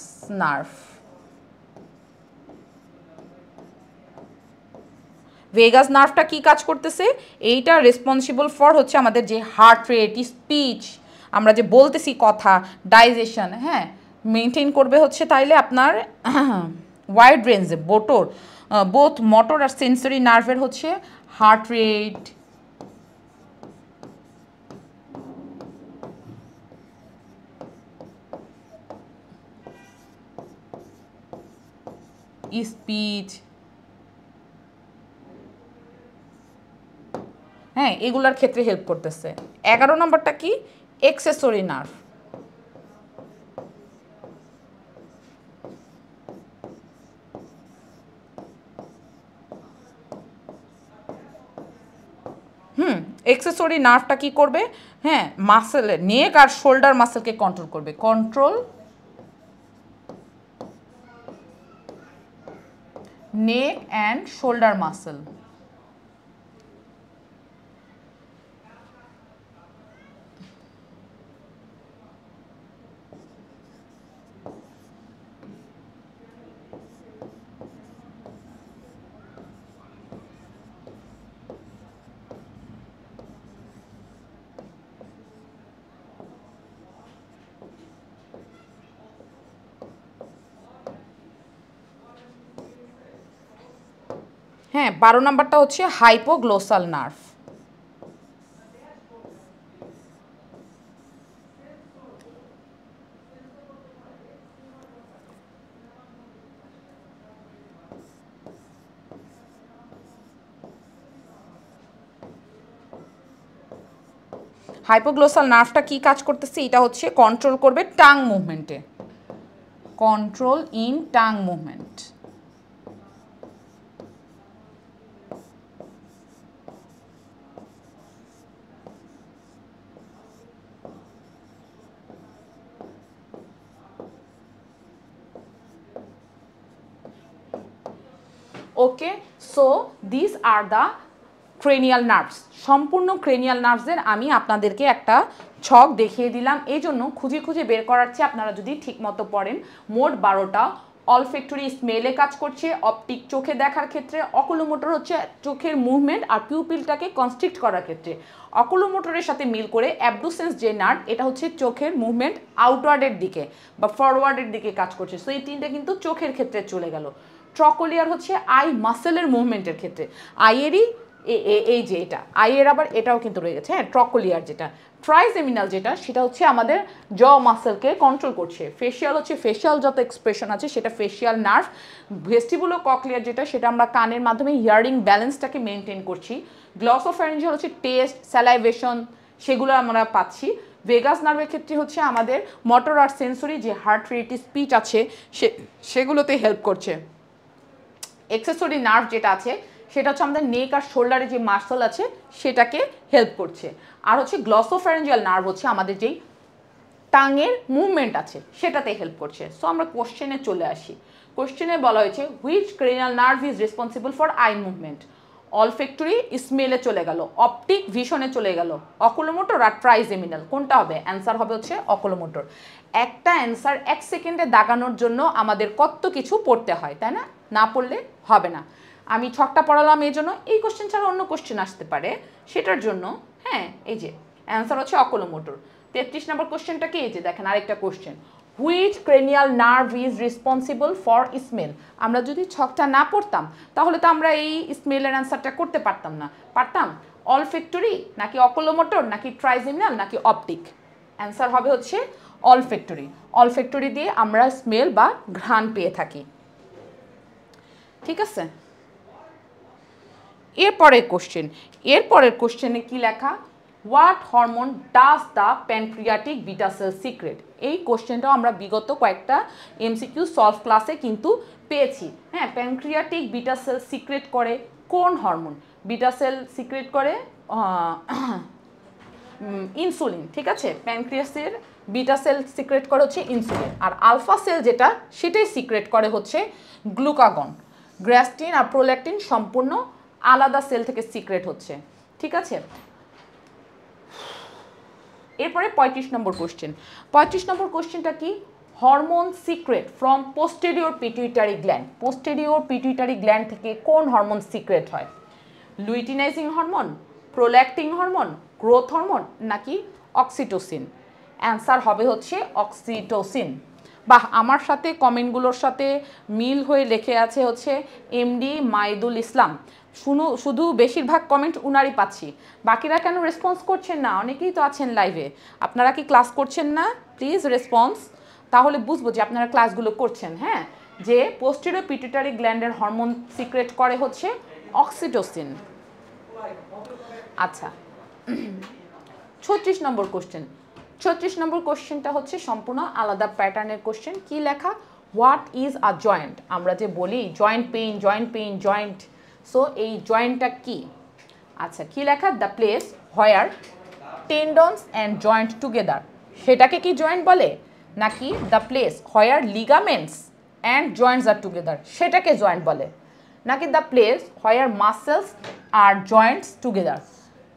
nerve. Vagus নার্ভটা কি কাজ করতেছে? এইটা রেসপন্সিবল ফর হচ্ছে আমাদের যে হার্ট রেট, স্পিচ, আমরা যে বলতেছি কথা, ডাইজেশন, হ্যাঁ, মেনটেন করবে হচ্ছে তাইলে আপনার ওয়াইড রেঞ্জে বোথ মোটর আর সেন্সরি নার্ভের হচ্ছে হার্ট রেট, স্পিচ, হ্যাঁ, এগুলার ক্ষেত্রে হেল্প করতেছে। 11 নম্বরটা কি? Accessory nerve. এক্সেসরি নার্ভটা কি করবে, হ্যাঁ মাসেলের নেক আর শোল্ডার মাসেলকে কন্ট্রোল করবে, control neck and shoulder muscle. হ্যাঁ 12 নাম্বারটা হচ্ছে হাইপোগ্লোসাল নার্ভ। হাইপোগ্লোসাল নার্ভটা কি কাজ করতেছে, এটা হচ্ছে কন্ট্রোল করবে টাং মুভমেন্টে, control in tongue movement. Okay, so this are the cranial nerves. সম্পূর্ণ ক্রেনিয়াল নার্ভসের আমি আপনাদেরকে একটা ছক দেখিয়ে দিলাম, এই জন্য খুঁজে খুঁজে বের করার চেয়ে আপনারা যদি ঠিকমতো পড়েন, মোট 12টা অলফ্যাক্টরি স্মেলে কাজ করছে, অপটিক চোখে দেখার ক্ষেত্রে, অকুলোমোটর হচ্ছে চোখের মুভমেন্ট আর পিউপিলটাকে কনস্ট্রিক্ট করার ক্ষেত্রে, অকুলোমোটরের সাথে মিল করে অ্যাবডুসেন্স যে নার্ভ এটা হচ্ছে চোখের মুভমেন্ট আউটওয়ার্ডের দিকে বা ফরওয়ার্ডের দিকে কাজ করছে। সো এই তিনটা কিন্তু চোখের ক্ষেত্রে চলে গেল। ট্রকোলিয়ার হচ্ছে আই মাসেলের মুভমেন্টের ক্ষেত্রে, আইয়েরই এই যে এটা আইয়ের আবার এটাও কিন্তু রয়ে গেছে, হ্যাঁ ট্রকোলিয়ার যেটা, ট্রাইজেমিনাল যেটা সেটা হচ্ছে আমাদের জ মাসেলকে কন্ট্রোল করছে, ফেশিয়াল হচ্ছে ফেশিয়াল যত এক্সপ্রেশন আছে সেটা ফেশিয়াল নার্ভ, ভেস্টিবুলো ককলিয়ার যেটা সেটা আমরা কানের মাধ্যমে হিয়ারিং ব্যালেন্সটাকে মেনটেন করছি, গ্লসোফ্যারিঞ্জিয়াল হচ্ছে টেস্ট স্যালাইভেশন সেগুলো আমরা পাচ্ছি, ভেগাস নার্ভের ক্ষেত্রে হচ্ছে আমাদের মোটর আর সেন্সরি যে হার্ট রেট স্পিচ আছে সেগুলোতে হেল্প করছে, এক্সেসরি নার্ভ যেটা আছে সেটা হচ্ছে আমাদের নেক আর শোল্ডারে যে মাসল আছে সেটাকে হেল্প করছে, আর হচ্ছে গ্লসোফ্যারিঞ্জিয়াল নার্ভ হচ্ছে আমাদের যেই টাঙের মুভমেন্ট আছে সেটাতে হেল্প করছে। সো আমরা কোশ্চেনে চলে আসি। কোশ্চেনে বলা হয়েছে which cranial nerve is responsible for eye movement, olfactory স্মেলে চলে গেল, অপটিক ভিশনে চলে গেল, অকুলোমোটর আর ট্রাইজেমিনাল, কোনটা হবে? অ্যান্সার হবে হচ্ছে অকুলোমোটর। একটা অ্যান্সার 1 সেকেন্ডে দাগানোর জন্য আমাদের কত কিছু পড়তে হয়, তাই না? না পড়লে হবে না। আমি ছকটা পড়ালাম এই জন্য, এই কোশ্চেন ছাড়া অন্য কোশ্চেন আসতে পারে সেটার জন্য, হ্যাঁ এই যে অ্যান্সার হচ্ছে অকুলোমোটর। 33 নম্বর কোশ্চেনটা কি, এই যে দেখেন আরেকটা question, which cranial nerve is responsible for smell. আমরা যদি ছকটা না পড়তাম তাহলে তো আমরা এই স্মেলের অ্যান্সারটা করতে পারতাম না, পারতাম অলফ্যাক্টরি নাকি অকুলোমোটর নাকি ট্রাইজেমিনাল নাকি অপটিক? অ্যান্সার হবে হচ্ছে অলফ্যাক্টরি। অলফ্যাক্টরি দিয়ে আমরা স্মেল বা ঘ্রাণ পেয়ে থাকি, ঠিক আছে? এরপরের কোশ্চেনে কি লেখা, what hormone does the pancreatic beta sell secret. এই কোশ্চেনটাও আমরা বিগত কয়েকটা এমসিকিউ সলভ ক্লাসে কিন্তু পেয়েছি। হ্যাঁ, প্যানক্রিয়াটিক বিটা সেল সিক্রেট করে কোন হরমোন? বিটা সেল সিক্রেট করে ইনসুলিন, ঠিক আছে? প্যানক্রিয়াসের বিটা সেল সিক্রেট করে হচ্ছে ইনসুলিন, আর আলফা সেল যেটা সেটাই সিক্রেট করে হচ্ছে গ্লুকাগন। গ্যাস্ট্রিন আর প্রোল্যাকটিন সম্পূর্ণ আলাদা সেল থেকে সিক্রেট হচ্ছে, ঠিক আছে? এরপরে 35 নম্বর কোশ্চেন। 35 নম্বর কোশ্চেনটা কি, hormone secrete from posterior pituitary gland. Posterior pituitary gland থেকে কোন হরমোন সিক্রেট হয়? Luteinizing hormone, prolactin hormone, growth hormone নাকি অক্সিটোসিন? অ্যান্সার হবে হচ্ছে অক্সিটোসিন। বাহ, আমার সাথে কমেন্টগুলোর সাথে মিল হয়ে লেখে আছে হচ্ছে এমডি মাইদুল ইসলাম। শুধু বেশিরভাগ কমেন্ট উনারই পাচ্ছি, বাকিরা কেন রেসপন্স করছেন না? অনেকেই তো আছেন লাইভে, আপনারা কি ক্লাস করছেন না? প্লিজ রেসপন্স, তাহলে বুঝবো যে আপনারা ক্লাসগুলো করছেন। হ্যাঁ, যে পোস্টেরিয়র পিটুইটারি গ্ল্যান্ডের হরমোন সিক্রেট করে হচ্ছে অক্সিটোসিন। আচ্ছা, 36 নম্বর কোশ্চেন। 36 নম্বর কোশ্চেনটা হচ্ছে সম্পূর্ণ আলাদা প্যাটার্নের কোশ্চেন। কি লেখা, হোয়াট ইজ আ জয়েন্ট? আমরা যে বলি joint pain, joint pain, joint, so এই জয়েন্টটা কি? আচ্ছা কি লেখা, the place where tendons and joint together, সেটাকে কি জয়েন্ট বলে, নাকি the place where ligaments and joints are together সেটাকে জয়েন্ট বলে, নাকি the place where muscles are joints together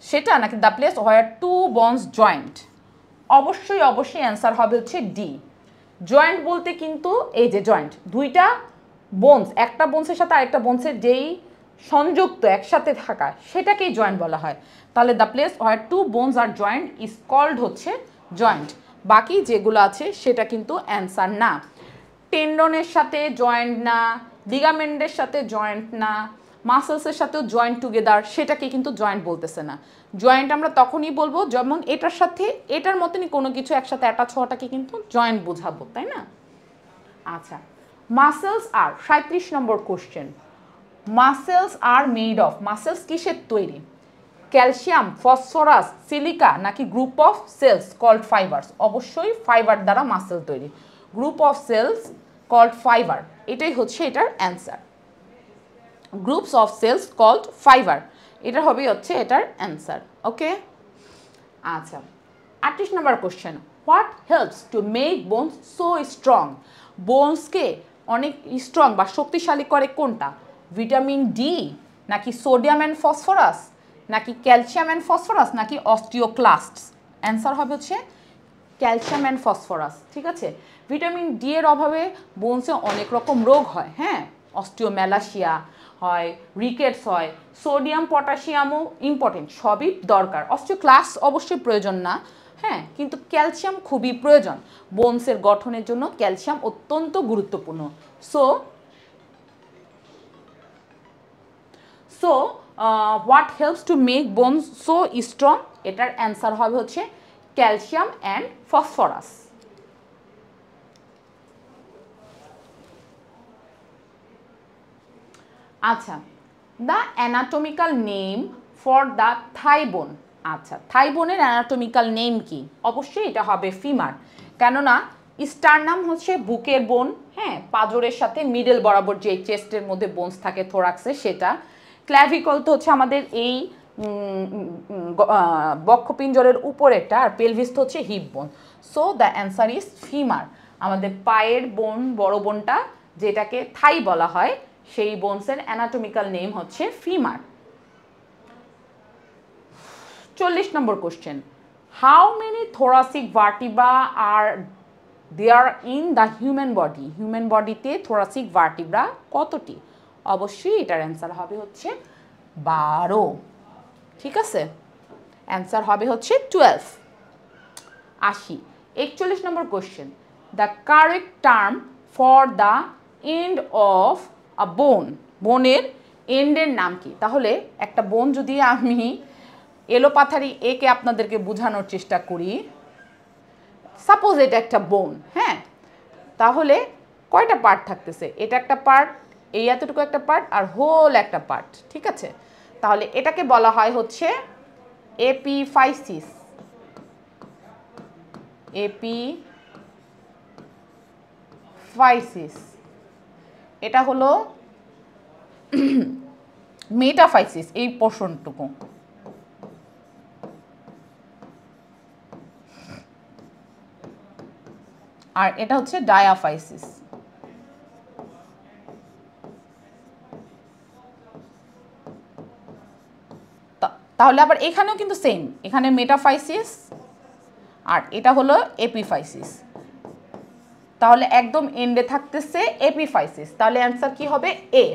সেটা, নাকি the place where two bones joint? অবশ্যই অ্যান্সার হবে হচ্ছে ডি। জয়েন্ট বলতে কিন্তু এই যে জয়েন্ট দুইটা বোনস, একটা বোনসের সাথে আরেকটা বোনসের যেই সংযুক্ত একসাথে থাকা সেটাকেই জয়েন্ট বলা হয়। তাহলে the place where two bones are joint is called হচ্ছে জয়েন্ট। বাকি যেগুলো আছে সেটা কিন্তু অ্যান্সার না। টেন্ডনের সাথে জয়েন্ট না, লিগামেন্টের সাথে জয়েন্ট না, মাসেলসের সাথেও জয়েন্ট টুগেদার সেটাকে কিন্তু জয়েন্ট বলতেছে না। জয়েন্ট আমরা তখনই বলবো যেমন এটার সাথে এটার মতনই কোনো কিছু একসাথে অ্যাটাচ হওয়াটাকে কিন্তু জয়েন্ট বোঝাবো, তাই না? আচ্ছা, muscles are 37 number question, muscles are made of, মাসেলস কিসের তৈরি? ক্যালসিয়াম, ফসফরাস, সিলিকা, নাকি group of cells called fibers? অবশ্যই ফাইবার দ্বারা মাসেল তৈরি, group of cells called fiber, এটাই হচ্ছে এটার answer. Groups of cells called fiber, এটা হবে হচ্ছে এটার অ্যান্সার। ওকে, আচ্ছা 38 number question, what helps to make bones so strong? বোনসকে অনেক স্ট্রং বা শক্তিশালী করে কোনটা? ভিটামিন ডি, নাকি সোডিয়াম অ্যান্ড ফসফরাস, নাকি ক্যালসিয়াম অ্যান্ড ফসফরাস, নাকি অস্টিওক্লাস্টস? অ্যান্সার হবে হচ্ছে ক্যালসিয়াম অ্যান্ড ফসফরাস। ঠিক আছে, ভিটামিন ডি এর অভাবে বোনসে অনেক রকম রোগ হয়, হ্যাঁ, অস্টিওম্যালাসিয়া হয়, রিকেটস হয়, সোডিয়াম পটাশিয়ামও ইম্পর্টেন্ট, সবই দরকার। অস্টিওক্লাস্ট অবশ্যই প্রয়োজন না, হ্যাঁ, কিন্তু ক্যালসিয়াম খুবই প্রয়োজন বোনসের গঠনের জন্য, ক্যালসিয়াম অত্যন্ত গুরুত্বপূর্ণ। So what helps to make bones so strong, এটার অ্যান্সার হবে হচ্ছে ক্যালসিয়াম অ্যান্ড ফসফরাস। আচ্ছা, the anatomical name for the thigh bone. আচ্ছা, থাই বোনের অ্যানাটমিক্যাল নেম কি? অবশ্যই এটা হবে ফিমার, কেননা স্টারনাম হচ্ছে বুকের বোন, হ্যাঁ, পাঁজরের সাথে মিডল বরাবর যে চেস্টের মধ্যে বোনস থাকে থোরাক্সে সেটা। ক্ল্যাভিকল তো হচ্ছে আমাদের এই বক্ষপিঞ্জরের উপরেরটা, আর পেলভিস তো হচ্ছে হিপ বোন। So the answer is femur. আমাদের পায়ের বোন, বড় বোনটা যেটাকে থাই বলা হয়, সেই বোনসের অ্যানাটমিক্যাল নেম হচ্ছে femur. 40 number question, how many thoracic vertebra are there in the human body? Human বডিতে থোরাসিক ভার্টিব্রা কতটি? অবশ্যই এটার অ্যান্সার হবে হচ্ছে 12। ঠিক আছে, অ্যান্সার হবে হচ্ছে 12। 41 number question, the correct term for the end of a bone, বোনের এন্ডের নাম কি? তাহলে একটা বোন যদি আমি এলোপাথারি একে আপনাদেরকে বোঝানোর চেষ্টা করি, সাপোজ এটা একটা বোন, হ্যাঁ, তাহলে কয়টা পার্ট থাকতেছে? এটা একটা পার্ট, এই এতটুকু একটা পার্ট, আর হোল একটা পার্ট। ঠিক আছে, তাহলে এটাকে বলা হয় হচ্ছে এপিফাইসিস। এপিফাইসিস, এটা হলো মেটাফাইসিস, এই পোর্শনটুকু। আর এটা হচ্ছে ডায়াফাইসিস। তাহলে আবার এখানেও কিন্তু সেম, এখানে মেটাফাইসিস আর এটা হলো এপিফাইসিস। তাহলে একদম এন্ডে থাকতেছে এপিফাইসিস, তাহলে অ্যান্সার কি হবে? এ।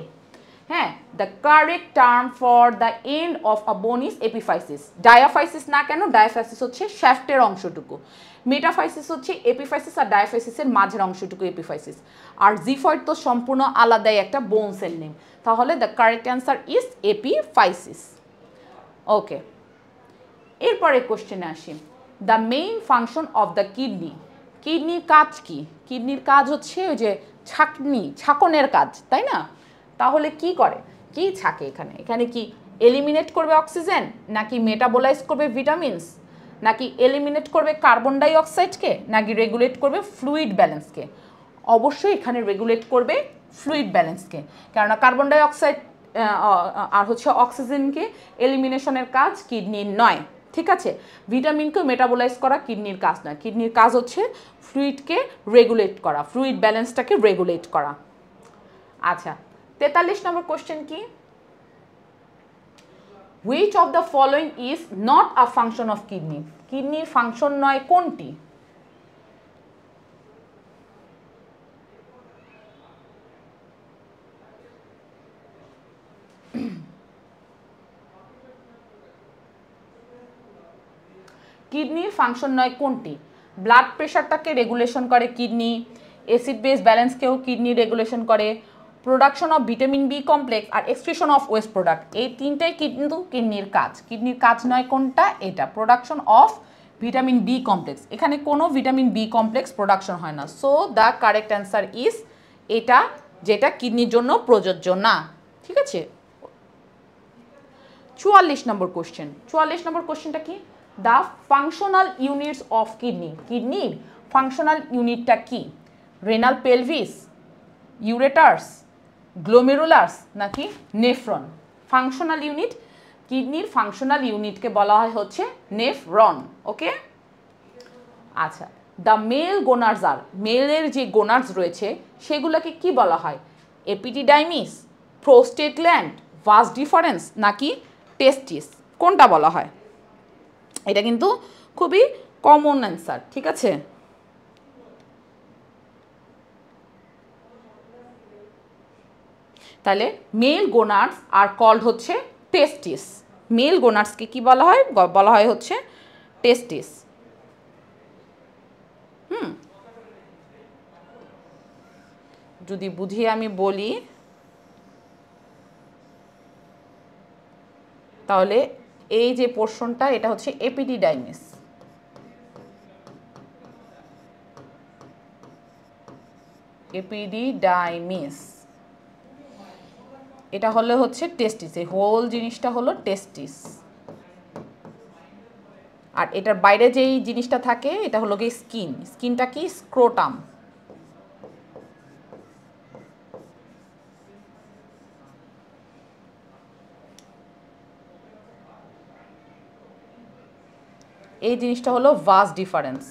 হ্যাঁ, the correct term for the end of a বোন ইজ এপিফাইসিস। ডায়াফাইসিস না কেন? ডায়াফাইসিস হচ্ছে শ্যাফটের অংশটুকু, মেটাফাইসিস হচ্ছে এপিফাইসিস আর ডায়াফাইসিসের মাঝের অংশটুকু এপিফাইসিস, আর জিফয়েড তো সম্পূর্ণ আলাদাই একটা বোনসের নেম। তাহলে the correct answer is epiphysis. Okay, এরপরে কোশ্চেনে আসি, the main function of the kidney. কিডনির কাজ কি? কিডনির কাজ হচ্ছে ওই যে ছাকনের কাজ, তাই না? তাহলে কি করে, কি ছাকে এখানে? এখানে কি এলিমিনেট করবে অক্সিজেন, নাকি মেটাবোলাইজ করবে ভিটামিনস, নাকি এলিমিনেট করবে কার্বন ডাই অক্সাইডকে, নাকি রেগুলেট করবে ফ্লুইড ব্যালেন্সকে? অবশ্যই এখানে রেগুলেট করবে ফ্লুইড ব্যালেন্সকে, কেননা কার্বন ডাই অক্সাইড আর হচ্ছে অক্সিজেনকে এলিমিনেশনের কাজ কিডনির নয়, ঠিক আছে। ভিটামিনকে মেটাবোলাইজ করা কিডনির কাজ নয়, কিডনির কাজ হচ্ছে ফ্লুইডকে রেগুলেট করা, ফ্লুইড ব্যালেন্সটাকে রেগুলেট করা। আচ্ছা, 43 নম্বর কোশ্চেন কি? Which of the following is not a function of kidney? কিডনির ফাংশন নয় কোনটি? কিডনির ফাংশন নয় কোনটি? ব্লাড প্রেশারটাকে রেগুলেশন করে কিডনি, অ্যাসিড বেস ব্যালেন্সকেও কিডনি রেগুলেশন করে, production of vitamin B complex আর এক্সক্রিশন অফ ওয়েস্ট প্রোডাক্ট, এই তিনটাই কিন্তু কিডনির কাজ। কিডনির কাজ নয় কোনটা? এটা production of vitamin B complex. এখানে কোনো ভিটামিন বি কমপ্লেক্স প্রোডাকশন হয় না, so the correct answer is এটা, যেটা কিডনির জন্য প্রযোজ্য না, ঠিক আছে। 44 নম্বর কোশ্চেন। 44 নম্বর কোশ্চেনটা কি? The functional units of kidney. কিডনির ফাংশনাল ইউনিটটা কি? রেনাল পেলভিস, ইউরেটার্স, গ্লোমেরুলাস নাকি নেফ্রন? ফাংশনাল ইউনিট, কিডনির ফাংশনাল ইউনিটকে বলা হয় হচ্ছে নেফ্রন, ওকে। আচ্ছা, দ্য মেল গোনার্স আর, মেলের যে গোনার্স রয়েছে সেগুলোকে কি বলা হয়? Epididymis, prostate gland, vas deferens নাকি টেস্টিস? কোনটা বলা হয়? এটা কিন্তু খুবই কমন অ্যান্সার, ঠিক আছে। তাহলে মেল গোনার্স আর কল্ড হচ্ছে টেস্টিস। মেল গোনার্সকে কি বলা হয়? বলা হয় হচ্ছে টেস্টিস। যদি বুঝিয়ে আমি বলি তাহলে এই যে পোর্শনটা এটা হচ্ছে এপিডিডাইমিস, এপিডিডাইমিস, এটা হলো হচ্ছে টেস্টিস, এই হোল জিনিসটা হলো টেস্টিস। আর এটার বাইরে যেই জিনিসটা থাকে এটা হলো কি স্কিন, স্কিনটা কি স্ক্রোটাম। এই জিনিসটা হলো ভাস ডিফারেন্স।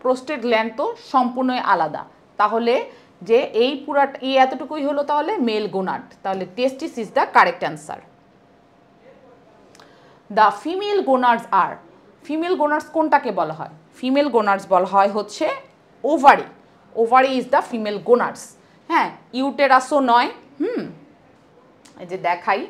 প্রোস্টেট গ্ল্যান্ড তো সম্পূর্ণই আলাদা। তাহলে যে এই পুরাটা এই এতটুকুই হলো তাহলে মেল গোনাড, তাহলে testis is the correct answer. The female gonads are, female gonads কোনটাকে বলা হয়? ফিমেল গোনার্স বলা হয় হচ্ছে ovary, ovary is the female gonads. হ্যাঁ, ইউটেরাসও নয়। এই যে দেখাই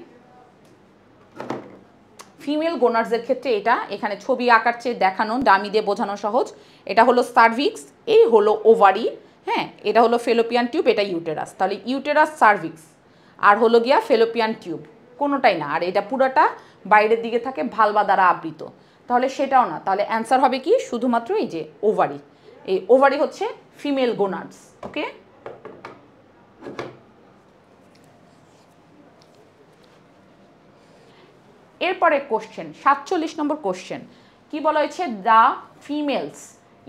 ফিমেল গোনার্সের ক্ষেত্রে এটা, এখানে ছবি আঁকার চেয়ে দেখানো, ডামি দিয়ে বোঝানো সহজ। এটা হলো সার্ভিক্স, এই হলো ওভারি, হ্যাঁ, এটা হলো ফেলোপিয়ান টিউব, এটা ইউটেরাস। তাহলে ইউটেরাস, সার্ভিক্স আর হলো গিয়া ফেলোপিয়ান টিউব, কোনোটাই না। আর এটা পুরোটা বাইরের দিকে থাকে ভালভা দ্বারা আবৃত, তাহলে সেটাও না। তাহলে অ্যান্সার হবে কি? শুধুমাত্র এই যে ওভারি, এই ওভারি হচ্ছে ফিমেল গোনার্স, ওকে। এরপরে কোশ্চেন 47 নম্বর কোশ্চেন কি বলা হয়েছে? The females,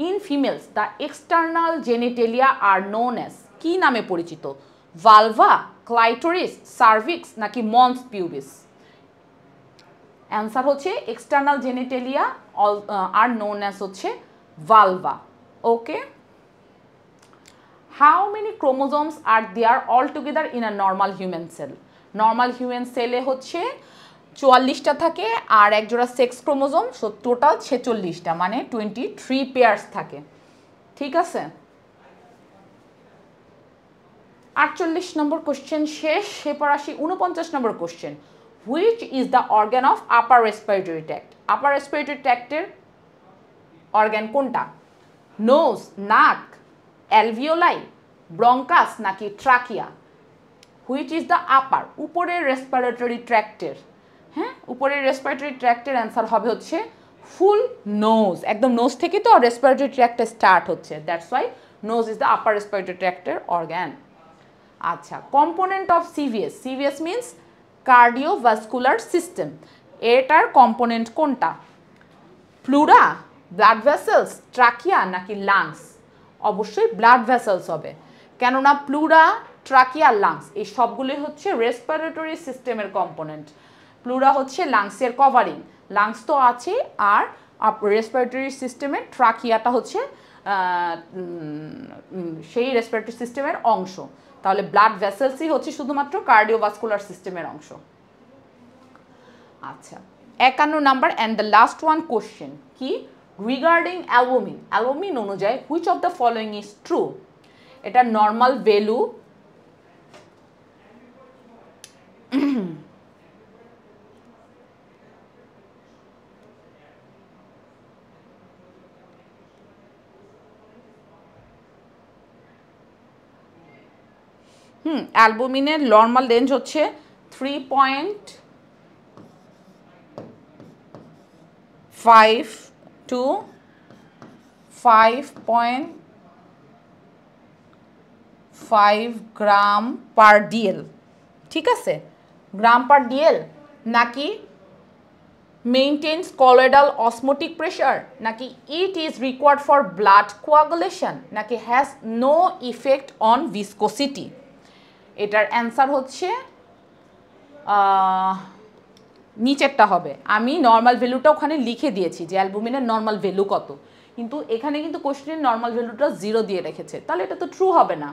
in females the external genitalia are known as, কি নামে পরিচিত? ভালভা, ক্লাইটোরিস, সার্ভিক্স নাকি মন্স পিউবিস? অ্যান্সার হচ্ছে external genitalia are known as হচ্ছে vulva, okay. How many chromosomes are there all together in a normal human cell? Normal human সেলে হচ্ছে 44টা থাকে আর একজোড়া সেক্স ক্রোমোজোম, সো টোটাল 46টা, মানে 23 পেয়ার্স থাকে, ঠিক আছে। 48 নম্বর কোশ্চেন শেষ। এরপর আসি 49 number question. Which is the organ of upper respiratory tract? Upper respiratory ট্র্যাক্টের অর্গ্যান কোনটা? নোজ, নাক, অ্যালভিওলাই, ব্রঙ্কাস নাকি trachea? Which is the upper, উপরের রেসপিরেটরি ট্র্যাক্টের, হ্যাঁ, উপরের রেসপিরেটরি ট্র্যাক্টের অ্যান্সার হবে হচ্ছে ফুল নোজ। একদম নোজ থেকে তো রেসপিরেটরি ট্র্যাক্টে স্টার্ট হচ্ছে, that's why nose is the upper respiratory ট্র্যাক্টের অর্গ্যান। আচ্ছা, component of CVS, CVS means cardiovascular system, এটার কম্পোনেন্ট কোনটা? প্লুরা, ব্লাড ভেসেলস, ট্রাকিয়া নাকি লাংস? অবশ্যই ব্লাড ভেসেলস হবে, কেননা প্লুরা, ট্রাকিয়া, লাংস এই সবগুলোই হচ্ছে রেসপিরেটরি সিস্টেমের কম্পোনেন্ট। প্লুরা হচ্ছে লাংসের কভারিং, লাংস তো আছে, আর রেসপিরেটরি সিস্টেমের ট্রাকিয়াটা হচ্ছে সেই রেসপিরেটরি সিস্টেমের অংশ। তাহলে ব্লাড ভেসেলসই হচ্ছে শুধুমাত্র কার্ডিওভাস্কুলার সিস্টেমের অংশ। আচ্ছা, 51 number and the last one question কি, রিগার্ডিং অ্যালবুমিন, অ্যালবুমিন অনুযায়ী which of the following is true? এটা নর্মাল ভ্যালু, অ্যালবুমিনের নর্মাল রেঞ্জ হচ্ছে 3.5 to 5.5 গ্রাম পার ডিএল। ঠিক আছে, গ্রাম পার ডিএল, নাকি মেইনটেইনস কলোয়েডাল অসমোটিক প্রেশার, নাকি it is required for blood coagulation, নাকি has no effect on viscosity? এটার অ্যান্সার হচ্ছে নিচেরটা হবে। আমি নর্মাল ভ্যালুটা ওখানে লিখে দিয়েছি যে অ্যালবুমিনের নর্মাল ভ্যালু কত, কিন্তু এখানে কিন্তু কোশ্চেনের নর্মাল ভ্যালুটা 0 দিয়ে রেখেছে, তাহলে এটা তো ট্রু হবে না।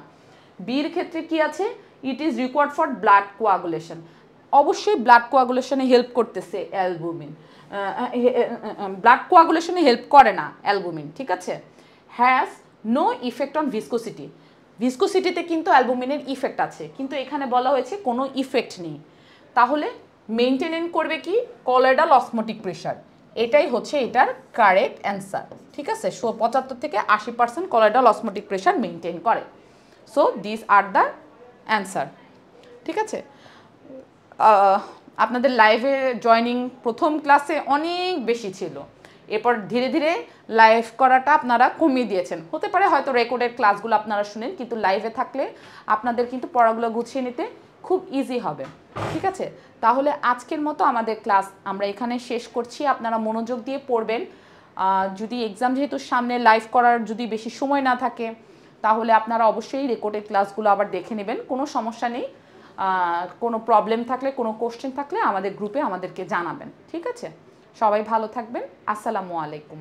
বির ক্ষেত্রে কি আছে, it is required for blood coagulation, অবশ্যই ব্লাড কোয়াগুলেশনে হেল্প করতেছে অ্যালবুমিন, ব্লাড কোয়াগুলেশনে হেল্প করে না অ্যালবুমিন। ঠিক আছে, has no effect on viscosity, ভিসকোসিটিতে কিন্তু অ্যালবুমিনের ইফেক্ট আছে, কিন্তু এখানে বলা হয়েছে কোনো ইফেক্ট নেই। তাহলে মেনটেন করবে কি, কলোয়েডাল অসমোটিক প্রেশার, এটাই হচ্ছে এটার কারেক্ট অ্যান্সার। ঠিক আছে, 75 থেকে 80% কলোয়েডাল অসমোটিক প্রেশার মেনটেন করে। So this are the answer. ঠিক আছে, আপনাদের লাইভে জয়নিং প্রথম ক্লাসে অনেক বেশি ছিল, এরপর ধীরে ধীরে লাইভ করাটা আপনারা কমিয়ে দিয়েছেন। হতে পারে হয়তো রেকর্ডের ক্লাসগুলো আপনারা শুনেন, কিন্তু লাইভে থাকলে আপনাদের কিন্তু পড়াগুলো গুছিয়ে নিতে খুব ইজি হবে। ঠিক আছে, তাহলে আজকের মতো আমাদের ক্লাস আমরা এখানে শেষ করছি। আপনারা মনোযোগ দিয়ে পড়বেন। যদি এক্সাম যেহেতু সামনে, লাইভ করার যদি বেশি সময় না থাকে, তাহলে আপনারা অবশ্যই রেকর্ডের ক্লাসগুলো আবার দেখে নেবেন, কোনো সমস্যা নেই। কোনো প্রবলেম থাকলে, কোনো কোশ্চেন থাকলে আমাদের গ্রুপে আমাদেরকে জানাবেন। ঠিক আছে, সবাই ভালো থাকবেন। আসসালামু আলাইকুম।